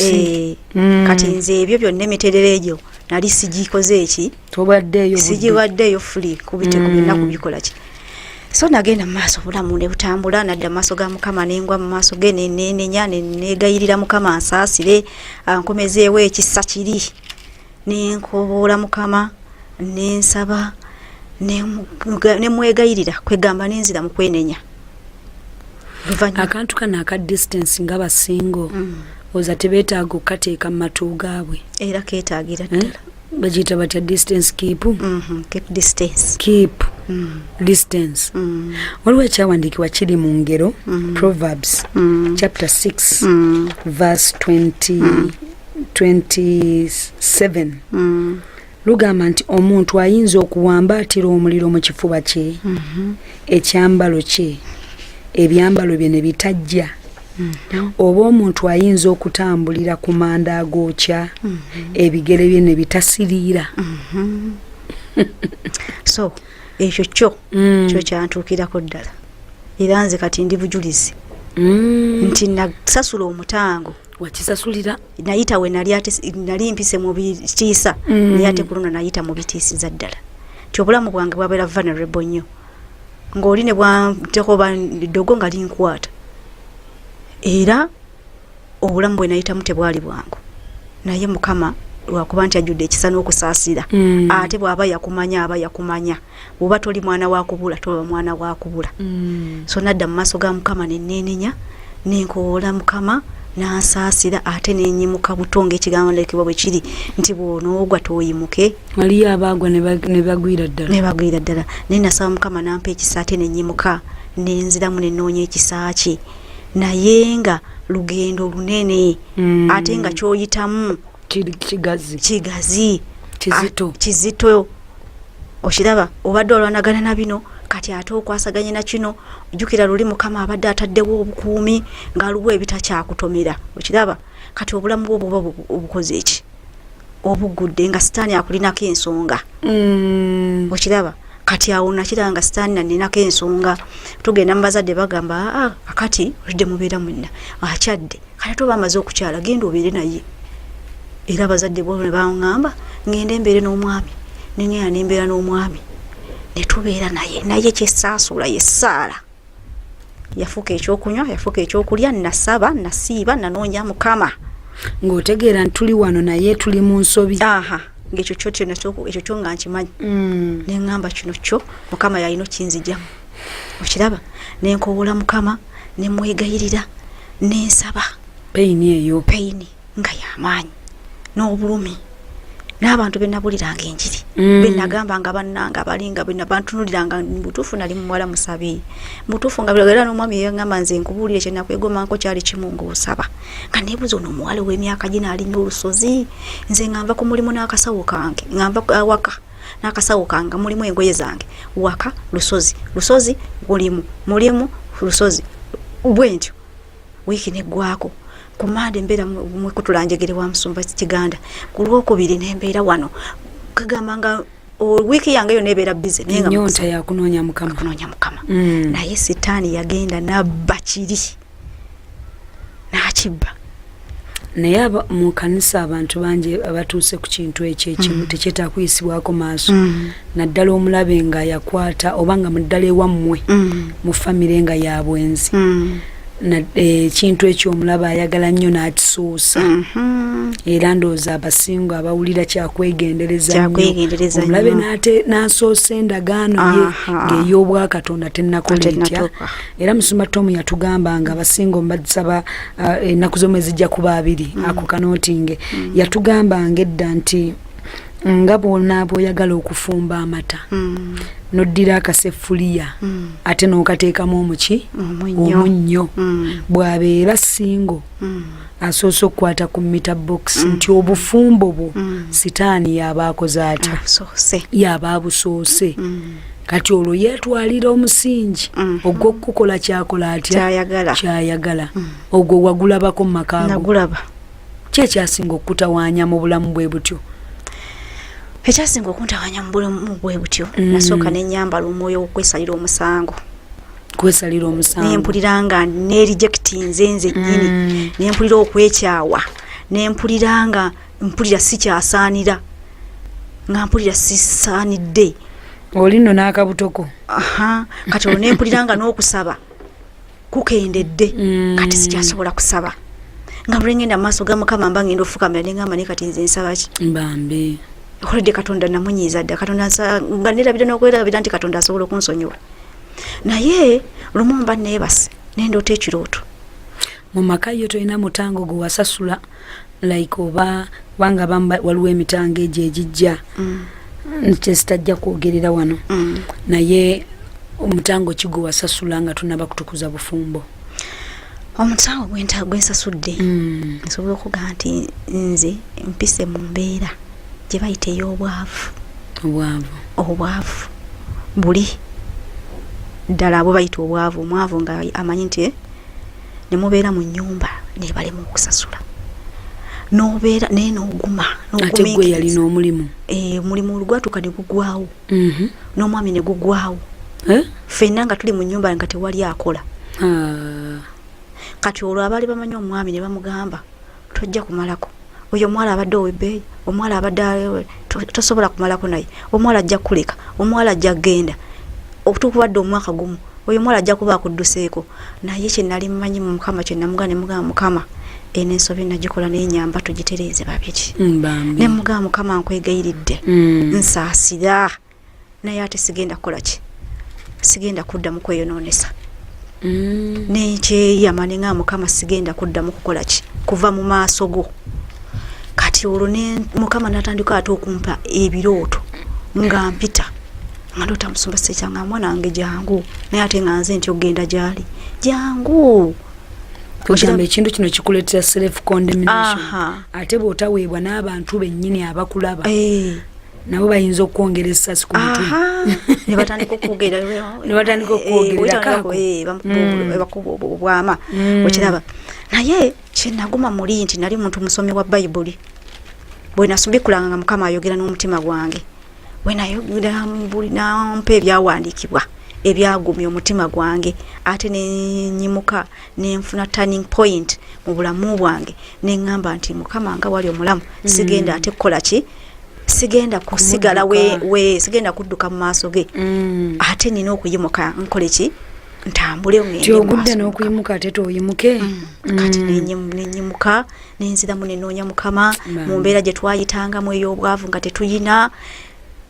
kati nze ebyo byonna emiterere egyo nali sigikoze eki sigiwaddeyo free kubite ku byonna kubikola ki so nagenda mu maaso bulamu ne butambula nadda maaso ga Mukama nengwa mu maaso ge nenenya negayirira Mukama ansaasire ankomezeewo ekisa kiri nenkoboola Mukama nensaba nemwegayirira kwegamba nenzira mu kwenenya akantu kana aka distance nga basingo oza tebeetaaga okukateeka mu matu gaabwe era keetaagira ddala bagiyita batya distance keep distance waliwo ekyawandiikibwa kiri mu ngero Proverbs chapter 6 verse 27 lugamba nti omuntu ayinza okuwambaatira omuliro mu kifuba kye ekyambalo kye ebyambalo bye ne bitajja oba omuntu ayinza okutambulira ku manda agookya ebigere bye ne bitasiriira so ekyo kyo kyantuukirako ddala era nze kati ndi bujulizi nti nasasula omutango wakisasulira nayita we nali mpise mu bitiisa naye ate kuluna nayita mu bitiisiza ddala ti obulamu bwange bwabeera vulnerable nnyo ng'oli ne bwantekoba ddogo nga linkwata era obulamu bwe nayitamu tebwali bwangu naye Mukama lwakuba nti ajjudde ekisa n'okusaasira ate bw'aba yakumanya bw'oba toli mwana wakubula toba mwana wakubula so nadda mu maaso ga Mukama neneenenya nenkoola Mukama n'ansaasira ate nenyimuka butonga ekigambo lekebwa bwe kiri nti bw'onoogwa tooyimuke waliyo abaagwa ne bagwira ddala naye nasaba Mukama nampa ekisa ate nenyimuka nenziramu nenoonya ekisa kye naye nga lugendo lunene ate nga kyoyitamu kigazi kizito okiraba obadde olwanagana na bino kati ate okwasaganye na kino ojjukira luli Mukama abadde ataddewo obukuumi ng'aluwa ebitakyakutomera okiraba kati obulamu bwo buba obukoze eki obugudde nga sitaani akulinako ensonga okiraba kati awo nakiraba nga sitaani naninako ensonga tugenda mu bazadde bagamba akati olidde mubeera mwenna akyadde kati toba amaze okukyala genda obeere naye era abazadde bo ne baŋŋamba ngende embeere n'omwami nengenda nembeera n'omwami ne tubeera naye kyesaasuula ye Saala yafuuka ekyokunywa yafuuka ekyokulya nasaba nasiiba nanoonya Mukama ng'otegeera nti tuli wano naye tuli mu nsobi ng'ekyo ekyo nga nkimanyi neŋŋamba kino kyo Mukama yalina kinzijamu okiraba nenkowoola Mukama nemwegayirira nensaba peyini nga y'amaanyi n'obulumi n'abantu benabuliranga enjiri benagambanga bannanga balinga benabantunuliranga mbutuufu nali muwala musabe mbutuufu nga biragera n'omwami yaŋŋamba nze nkubuulire kye nakwegomako kyali kimu ng'osaba nga neebuuza ono omuwala w'emyaka gino alinnya olusozi nze ngamba ku mulimu n'akasawo kange ngamba awaka n'akasawo kange mulimu engoye zange waka lusozi mulimu lusozi bwentyo wiiki neggwako kumande mbeera mwekutulanjegere wa Musumba Kiganda ku Lwokubiri nembeera wano kagamba nga wiiki yange yo nebeera bize nyonta ya kunoonya Mukama naye sitaani yagenda nabba kiri n'akibba naye mu kanisa abantu bangi abatuuse ku kintu ekyo ekimu tekyetaakuyisibwako maaso naddala omulabe nga yakwata oba nga muddala ewammwe mu famire nga yabwenzi ekintu ekyo omulaba ayagala nnyo n'akisoosa era ndowooza abasinga abawulira kyakwegendereza nnyo omulabe n'asoosa endagaano ye ng'ey'obwakatonda tennakola etya era Musumba Tom yatugamba nga abasinga omubasaba ennaku z'omwe zijja kuba 2 ako kanootinge yatugamba ng'edda nti nga bwonna bw'oyagala okufumba amata noddira akasefuliya ate n'okateekamu omunnyo bw'abeera singo asoose okukwata ku mita box nti obufumbo bwo sitaani yaba akoze atya yaba abusoose kati olwo yeetwalira omusingi ogw'okukola kyakola atya kyayagala ogwo wagulabako mu makaago kyekyasinga okutawaanya mu bulamu bwe butyo ekyasinga okuntawanya mu bulamu bwe butyo nasooka nenyambala omwoyo okwesalira omusango nempulira nga nerejecti nze nnyini nempulira okwekyawa nempulira nga mpulira sikyasaanira nga mpulira sisaanidde olino n'akabutoko kati olwo nempulira nga n'okusaba kukendedde kati sikyasobola kusaba nga bulengenda mu maaso ga Mukama mba ngenda ofukamira nengamba ne kati nze nsaba ki mbambe okolede Katonda namunyiiza dda Katonda nga nerabira n'okwerabira nti Katonda asobola okunsonyiwa naye lumu mba neebase nendoota ekirooto mu maka yo tolina mutango gwe wasasula like oba kubanga waliwo emitango egyo egijja kyesitajja kwogerera wano naye omutango ki gwe wasasula nga tunaba kutukuza bufumbo omutango gwensasudde nsobola okugaa nti nze mpise mu mbeera gye bayita ey'obwavu buli ddala abo bayita obwavu omwavu nga amanyi nti ne mubeera mu nnyumba nebalemu okusasula n'obeera naye n'oguma ate gwe yalina omulimu omulimu olugwatuka ne gugwawo n'omwami ne gugwawo ffenna nga tuli mu nnyumba nga tewali akola kati olwo abaali bamanyi omwami ne bamugamba tojja kumalako oyo omwala abadde owebbeeyi omwala abadde tosobola kumalako naye omwala ajja kuleka omwala ajja genda okutukubadde omwaka gumu oyo omwala ajja kuba akudduseeko naye kye nali mmanyi mu Mukama kye namugamba ne mugamba Mukama eno ensobi nagikola naye nyamba tugitereeze babiri ne mugamba Mukama nkwegayiridde nsaasira naye ate sigenda kukola ki sigenda kuddamu kweyonoonesa nekyeyama ne nga Mukama sigenda kuddamu kukola ki kuva mu maaso go kati olwo ne Mukama natandika ate okumpa ebirooto nga mpita nga ndoota Musumba Sekyanga mwana wange jangu naye ate nga nze nti ogenda gyali jangu ogamba ekintu kino kikuleetera self condemnation ate bw'otaweebwa n'abantu bennyini abakulaba nabo bayinza okwongera essasi ku mutwe ne batandika bwe nasumbikulanga nga Mukama ayogera n'omutima gwange bwe nayogera mbulina mpa ebyawandiikibwa ebyagumya omutima gwange ate nenyimuka nenfuna turning point mu bulamu bwange neŋŋamba nti Mukama nga wali omulamu sigenda ate kukola ki sigenda kusigala we sigenda kudduka mu maaso ge ate nina okuyimuka nkole ki ntambule ogudde n'okuyimuka ate toyimuke kati nenyimuka nenziramu nenoonya Mukama mu mbeera gye twayitangamu ey'obwavu nga tetuyina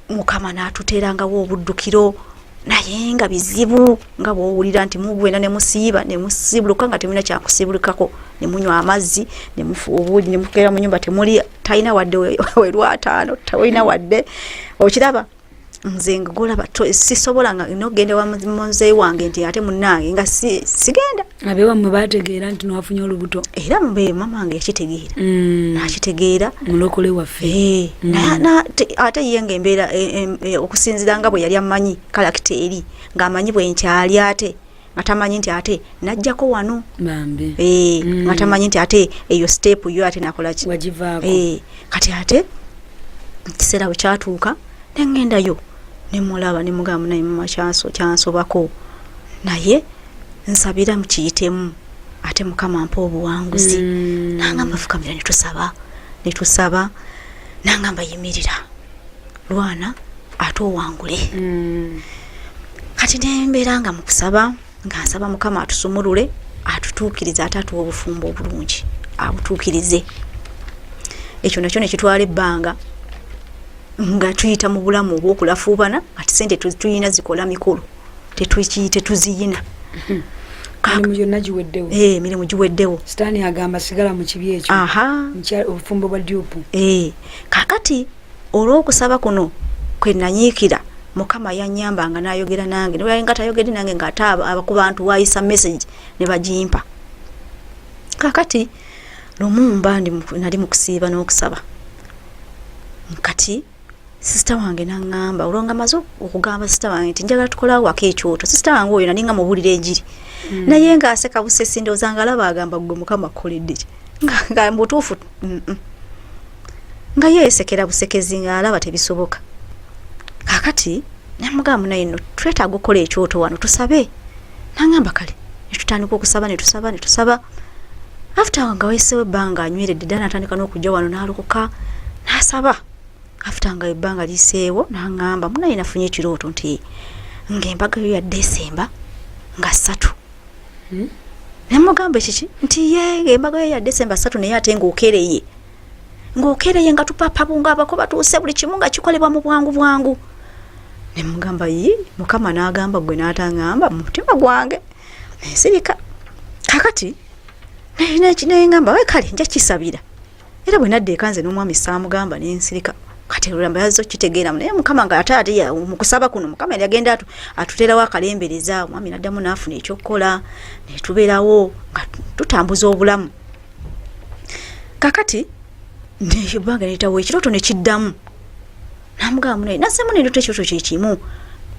Mukama n'atuteerangawo obuddukiro naye nga bizibu nga bw'owulira nti mugwenda ne musibuluka nga temulina kyakusibulukako ne munywa amazzi ne mufu obuugi ne mukeera mu nyumba temuli talina wadde welwataano talina wadde okiraba nze ngolaba sisobola nga nogenda wa muzeeyi wange nti ate munnange nga sigenda abewammwe bategeera nti nwafunye olubuto era mama wange yakitegeera nakitegeera mulokole waffe ate ye ng'embeera okusinzira nga bwe yali amanyi kalakita eri ng'amanyi bwe nkyali ate nga tamanyi nti ate najjako wano nga tamanyi nti ate eyo step yo ate nakola ki kati ate ekiseera bwe kyatuuka nengendayo nemulaba nemugamba naye mama kyansobako naye nsabira mukiyitemu ate Mukama mpa obuwanguzi nangamba fukamira netusaba nangamba yimirira lwana ate owangule kati nembeera nga mukusaba nga nsaba Mukama atusumulule atutuukirize ate atuwa obufumbo obulungi abutuukirize ekyo nakyo nekitwala ebbanga nga tuyita mu bulamu obw'okulafuubana ati sente tuyina zikola mikolo tetuziyina emirimu giweddewo sitaani agamba sigala mu kibi ekyo obufumbo bwa dupu kakati olw'okusaba kuno kwe nanyiikira Mukama yannyambanga n'ayogera nange nga tayogedde nange ng'ate ku bantu waayisa message ne bagimpa kakati lumumba nali mu kusiiba n'okusaba kati sister wange nangamba olonga mazo okugamba sister wange nti njagala tukola waka ekyoto sister wange oyo naninga mubulira ejiri naye nga aseka busesi ndozanga alaba agamba gwe Mukama koledde nga mbutuufu nga yeesekera busekezi nga alaba tebisoboka kakati namugamba naye no twetaaga okukola ekyoto wano tusabe nangamba kale netutandika okusaba netusaba after nga weesewo ebbanga anyweredde ddala natandika n'okujja wano n'alokoka n'asaba after nga ebbanga liseewo nangamba munaye nafunye ekirooto nti ng'embaga yo ya Desemba nga 3 namugamba ekiki nti ye embaga yo ya Desemba 3 naye ate ng'okereye nga tupapa bunga abako batuuse buli kimu nga kikolebwa mu bwangu nemugamba Mukama n'agamba gwe n'atangamba mu mutima gwange nsirika kakati naye ngamba we kale nja kisabira era bwe nadde ekanze n'omwami saamugamba n'ensirika kati olamba yazo kitegeera naye Mukama nga ate mu kusaba kuno Mukama yali agenda atuterawo akalembereza omwami naddamu n'afuna ekyokukola netubeerawo nga tutambuza obulamu kakati nebbanga netawo ekirooto nekiddamu namugamba naye nasemu nendoto ekirooto kyekimu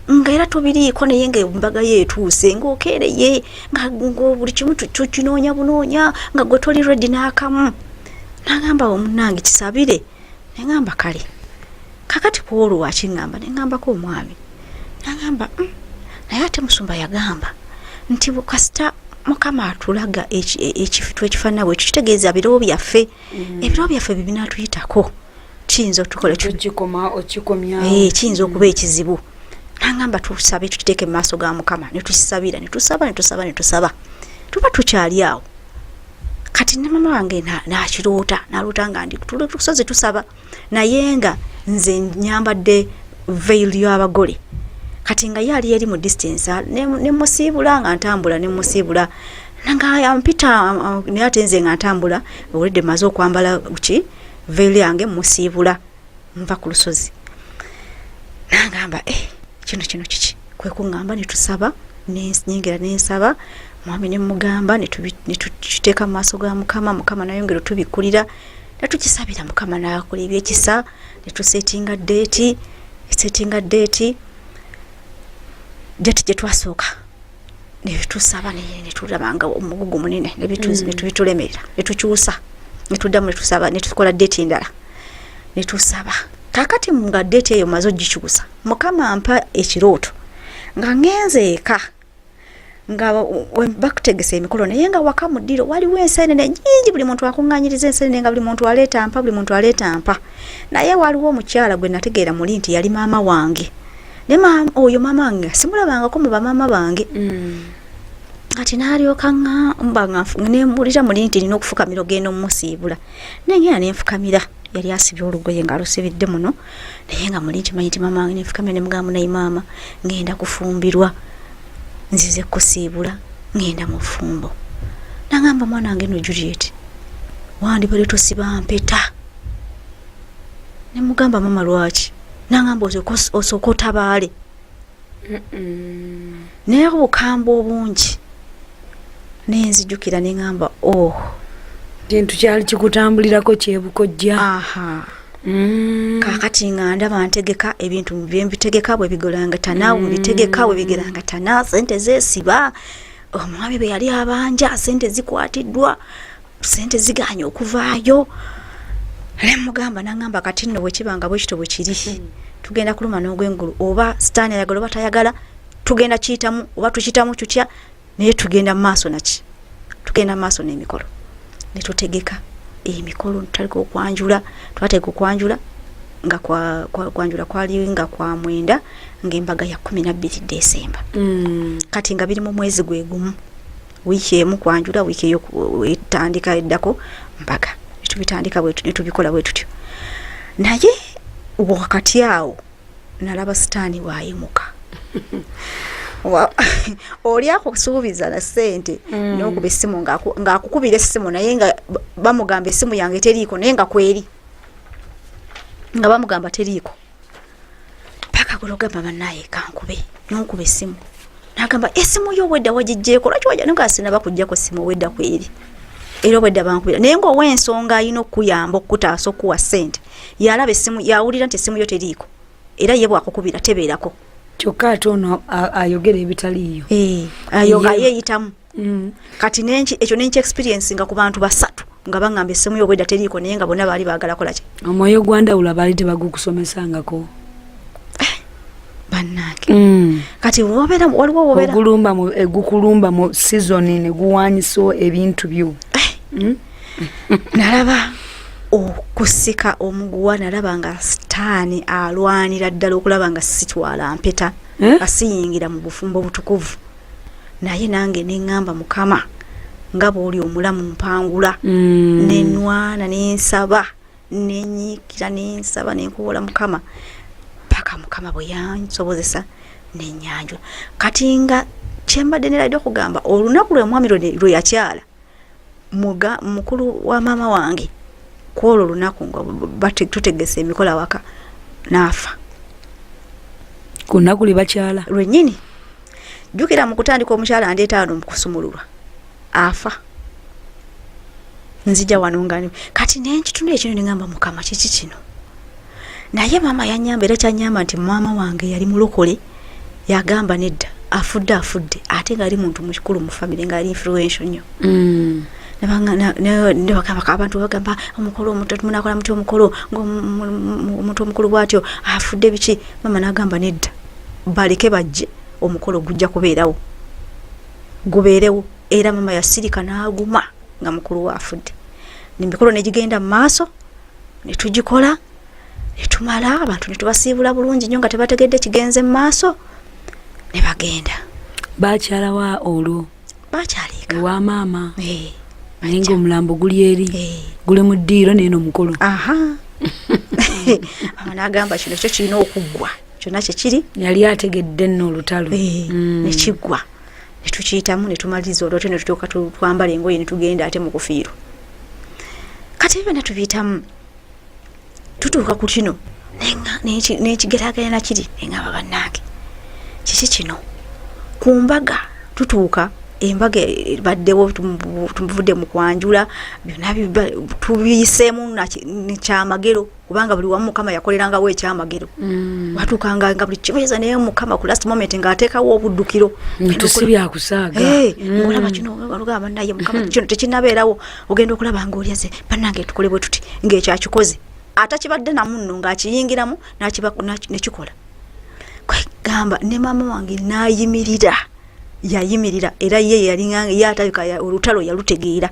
nga era tubiriiko naye nga embaga yeetuuse ng'okereye nga buli kimu tukinoonya bunoonya nga gwe toli ready n'akamu nagamba omunnange kisabire nengamba kale kakati Paul wakingamba nengambako omwami nagamba naye ate musumba yagamba nti bukasita Mukama atulaga ekifo ekifaanana bwe kitegeeza biroobo byaffe ebiroobo byaffe bibinaatuyitako kiyinza okutukola kiyinza okuba ekizibu nangamba tusabe tukiteeke mu maaso ga Mukama netukisabira netusaba tuba tukyali awo kati ne mama wange naloota nga ndi tusozi tusaba naye nga nze nyambadde veil y'abagole kati nga yali eri mu distance ne musiibula nga ntambula ne musiibula nanga yampita ne ate nze nga ntambula olwedde maze okwambala veil yange musiibula nva ku lusozi nangamba kino kiki kwe kuŋŋamba ne tusaba nyengera nensaba mwami ne mugamba ne tuteeka mu maaso ga Mukama nayongera tubikkulira ne tukisabira Mukama n'akola ebyekisa ne tusetinga deeti gye twasooka ne tusaba ne tulabanga omugugu munene ne tubitulemerera ne tukyusa ne tuddamu ne tusaba ne tukola deeti endala ne tusaba kakati nga date eyo mazo gichukusa mukama ampa ekirooto nga ngenze eka nga bakutegese emikolo naye nga waka mudiro waliwo ensenene nyingi buli muntu akunganyiriza ensenene nga buli muntu aleeta mpa naye waliwo omukyala gwe nategeera muli nti yali maama wange ne maama oyo maama wange simulabangako mu bamaama bange kati nalyoka mbanga nembulira muli nti nina okufukamira ogenda omusiibula nengera nenfukamira yali asibye olugoye nga alusibidde muno naye nga muli nti manyi ti maama wange nenfukamira ne mugamba naye maama ngenda kufumbirwa nzize kusiibula ngenda mu fumbo nangamba mwana wange no Juliet wandi bale tusiba mpeta ne mugamba mama lwaki nangamba osokota baale naye obukamba obungi nenzijukira nengamba kintu kyali kikutambulirako kyebukojja kakati nga ndaba ntegeka ebintu byembitegeka bwe bigolangatana bitegeka bwe bigolangatana sente zesiba omwami bwe yali abanja sente zikwatiddwa sente ziganya okuvaayo ne mugamba nangamba kati nno bwe kibanga bwe kito bwe kiri tugenda kuluma n'ogwengulu oba sitaani ayagala oba tayagala tugenda kiyitamu oba tukiyitamu tutya naye tugenda mu maaso naki tugenda mu maaso n'emikolo ne tutegeka emikolo tutaliko okwanjula twateeka okwanjula nga kwanjula kwali nga kwa mwenda ng'embaga ya 12 Desemba kati nga biri mu mwezi gwe gumu wiiki emu kwanjula wiiki eyo etandika eddako mbaga tubitandika bwe tubikola bwe tutyo naye wakati awo nalaba sitaani waayimuka oli akusuubiza na sente n'okuba essimu ng'akukubira essimu naye nga bamugamba essimu yange teriiko naye nga kweri nga bamugamba teriiko paka kulogamba bannaye kankube n'okuba essimu n'agamba essimu yo wedda wagijjeeko lwaki wajja nongasina bakujjako essimu wedda kweri era wedda bankubira naye ng'ow'ensonga alina okuyamba okutaasa okuwa sente yalaba essimu yawulira nti essimu yo teriiko era ye bwakukubira tebeerako kyokka ate ono ayogera ebitaliiyo ayoga yeeyitamu kati ekyo nenki experience nga ku bantu basatu nga bangamba essimu y'obwedda teriiko naye nga bonna baali baagala kola ki omwoyo gwandawula baali tebagukusomesangako bannange kati waliwo gukulumba mu sizoni ne guwanyisa ebintu byo nalaba okusika omuguwa nalaba nga sitaani alwanira ddala okulaba nga sitwala mpeta asiyingira mu bufumbo butukuvu naye nange neŋŋamba mukama nga bw'oli omulamu mpangula nenwana nensaba nenyiikira nensaba nenkuwola mukama paka mukama bwe yansobozesa nenyanjula kati nga kyembadde neraidde okugamba olunaku lwemwami lwe yakyala mukulu wa maama wange kwolwo lunaku nga tutegese emikola waka naafa ku nnaku lwe bakyala lwennyini jjukira mu kutandika omukyala andeetaano mu kusumululwa afa nzija wano ngani kati n'ekitundu ekino nengamba mukama kiki kino naye maama yanyamba era kyanyamba nti maama wange yali mulokole yagamba nedda afudde ate ngaali muntu mukikulu mu famire ngaali influential nnyo abantu bagamba omukolo munakola muti omukolo omuntu omukulu bwatyo afudde biki mama nagamba nedda baleke bajje omukolo gujja kubeerawo gubeerewo era mama yasirika n'aguma nga mukulu waafudde nemikolo negigenda mu maaso netugikola netumala abantu netubasiibula bulungi nnyo nga tebategedde kigenze mu maaso ne bagenda bakyala wa olwo bakyaliika ewa maama naye ng'omulambo guli eri guli mu ddiiro neeno mukolo nagamba kino kyo kirina okuggwa kyonna kyekiri yali ategedde nno olutalo nekiggwa netukiyitamu netumaliriza olwatyo netutuuka twambala engoye netugenda ate mu kufiirwa kati byonna tubiyitamu tutuuka ku kino nekigeraganya kiri neŋŋamba bannange kiki kino ku mbaga tutuuka embaga baddewo tumuvudde mu kwanjula byonna tubiyiseemu nekyamagero kubanga buli wamu mukama yakolerangawo ekyamagero watuukanga nga buli kibuyiza naye mukama ku last moment ng'ateekawo obuddukiro tusibyakusaaga ng'olaba kino olugamba naye mukama kino tekinabeerawo ogenda okulaba ng'olyaze bannange tukole bwe tuti ng'ekyakikoze atakibadde namunno ng'akiyingiramu nekikola kwegamba ne maama wange nayimirira yayimirira era ye yalinga yatabika olutalo yalutegeera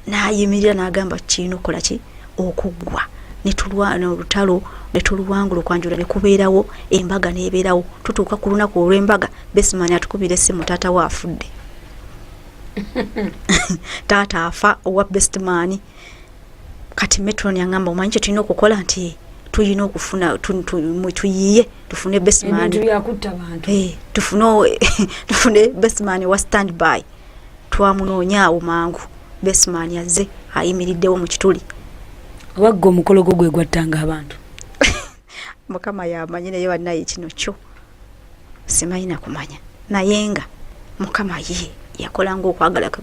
nayimirira n'agamba kino kola ki okuggwa netulwana olutalo netuluwangula okwanjula nekubeerawo embaga nebeerawo tutuuka ku lunaku olw'embaga Bestman atukubira essimu taata we afudde taata afa owa Bestman kati Metron yangamba omanyi kye tulina okukola nti tuyina okufuna tuyiye tufune Bestman tufune Bestman wa standby twamunoonya mangu Bestman yazze ayimiriddewo mu kituli wagga omukolo gwe gwattanga abantu Mukama yamanyi naye wanaye kino kyo simanyi nakumanya naye nga Mukama ye yakola ng'okwagala kwe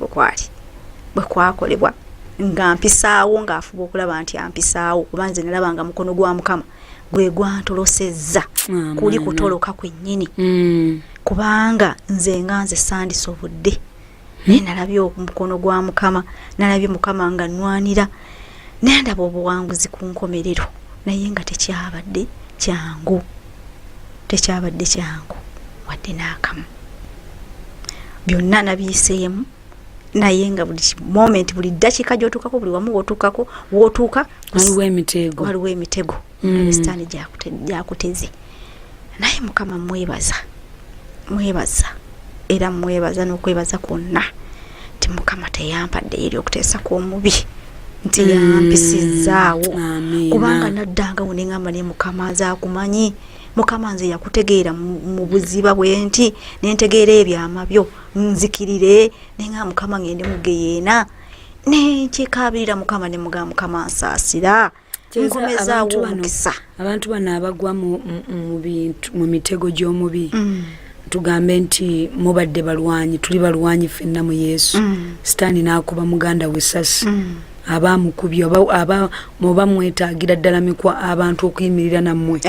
bwe kwakolebwa nga mpisaawo ng'afuba okulaba nti ampisaawo kuba nze nalabanga mukono gwa Mukama gwe gwantolosezza kuli kutoloka kwennyini kubanga nze sandisobodde naye nalabye omukono gwa Mukama nalabye Mukama nga nnwanira nendaba obuwanguzi ku nkomerero naye nga tekyabadde kyangu wadde n'akamu byonna nabiyiseemu naye nga buli moment buli dakiika gy'otuukako buli wamu w'otuuka waliwo emitego sitaani gyakuteze naye Mukama mwebaza era mwebaza n'okwebaza kwonna nti Mukama teyampadde eri okuteesa kw'omubi nti yampisizaawo kubanga naddanga wonengamba ne Mukama azaakumanyi Mukama nze yakutegeera mu buziba bwe nti nentegeera ebyamabyo nzikirire nenga Mukama ngende mugeyeena nekyekabirira Mukama ne muga Mukama nsaasira nkomezaawo omukisa abantu bano abagwa mu mitego gy'omubi tugambe nti mubadde balwanyi tuli balwanyi ffenna mu Yesu sitaani n'akuba muganda w'essasi abamukubye muba mwetaagira ddala mikwa abantu okuyimirira nammwe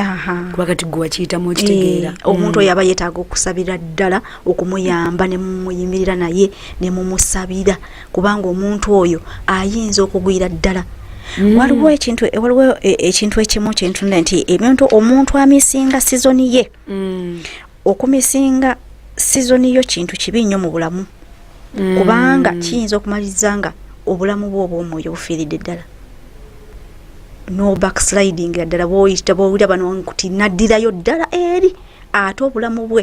kuba kati gwe wakiyitamu okitegeera omuntu oyo aba yeetaaga okusabira ddala okumuyamba ne mumuyimirira naye ne mumusabira kubanga omuntu oyo ayinza okugwira ddala waliwo ekintu ekimu kyentunda nti omuntu amisinga sizoni ye okumisinga sizoni yo kintu kibi nnyo mu bulamu kubanga kiyinza okumaliriza nga obulamu bwo obw'omwoyo bufiiridde ddala no backsliding ddala bw'owulira bano nti naddirayo ddala eri ate obulamu bwe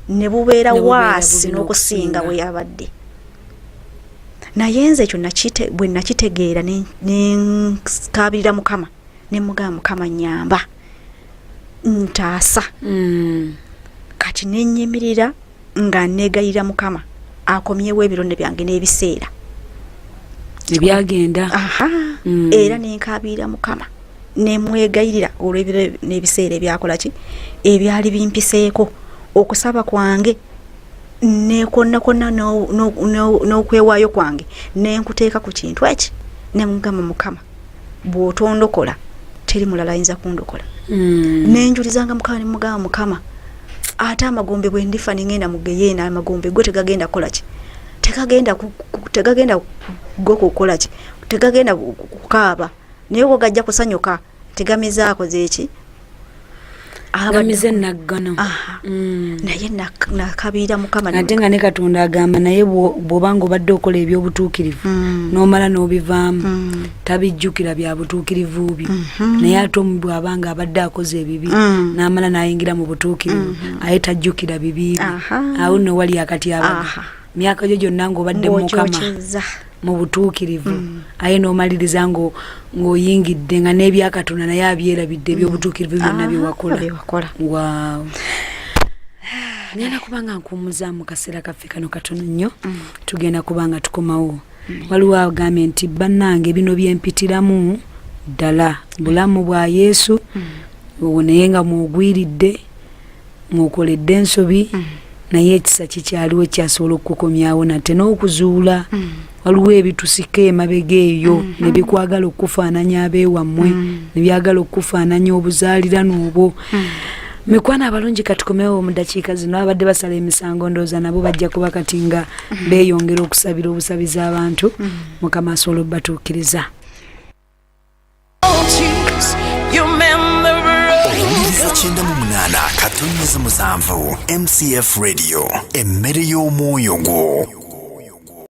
ne bubeera waasi n'okusinga bwe yabadde naye nze ekyo bwe nakitegeera nenkaabirira Mukama ne mugamba Mukama nnyamba ntaasa kati nenyimirira nga negayira Mukama akomyewo ebironde byange n'ebiseera ebyagenda era nenkaabirira Mukama nemwegayirira olw'ebiro n'ebiseera ebyakola ki ebyali bimpiseeko okusaba kwange nekonnakonna n'okwewaayo kwange nenkuteeka ku kintu eki nemugamba Mukama bw'otondokola teri mulala ayinza kundokola nenjulizanga Mukama nemugamba Mukama ate amagombe bwe ndifa nengenda mugeyeena amagombe gwe tegagenda kola ki tegagenda go kukola ki tegagenda kukaaba naye ko gajja kusanyuka tegamizaako zeeki agamize naggano naye nakabira Mukama ate nga ne Katonda agamba naye bw'obanga obadde okola eby'obutuukirivu n'omala n'obivaamu tabijjukira bya butuukirivu byo naye ate omu bw'abanga abadde akoze ebibi n'amala n'ayingira mu butuukirivu aye tajjukira bibi awo nno wali akati abaga myaka gyo gyonna ng'obadde mu Mukama mu butuukirivu aye n'omaliriza ng'oyingidde nga n'ebyakatonda naye abyerabidde eby'obutuukirivu byonna byewakola waaw ngenda kubanga nkuumuza mu kaseera kaffe kano katono nnyo tugenda kubanga tukomawo waliwo agambye nti bannange bino byempitiramu ddala bulamu bwa Yesu naye nga mwogwiridde mwokoledde ensobi naye ekisa kikyaliwo kyasobola okukomyawo nate n'okuzuula waliwo ebitusika emabega eyo ne bikwagala okufaananya abeewammwe ne byagala okufaananya obuzaaliranwa obwo mikwana abalungi katukomewo mu dakiika zino abadde basala emisango ndooza nabo bajja kuba kati nga beeyongera okusabira obusabizi abantu Mukama asobola obbatuukiriza. 98 MCF Radio emmere y'omwoyo gwo.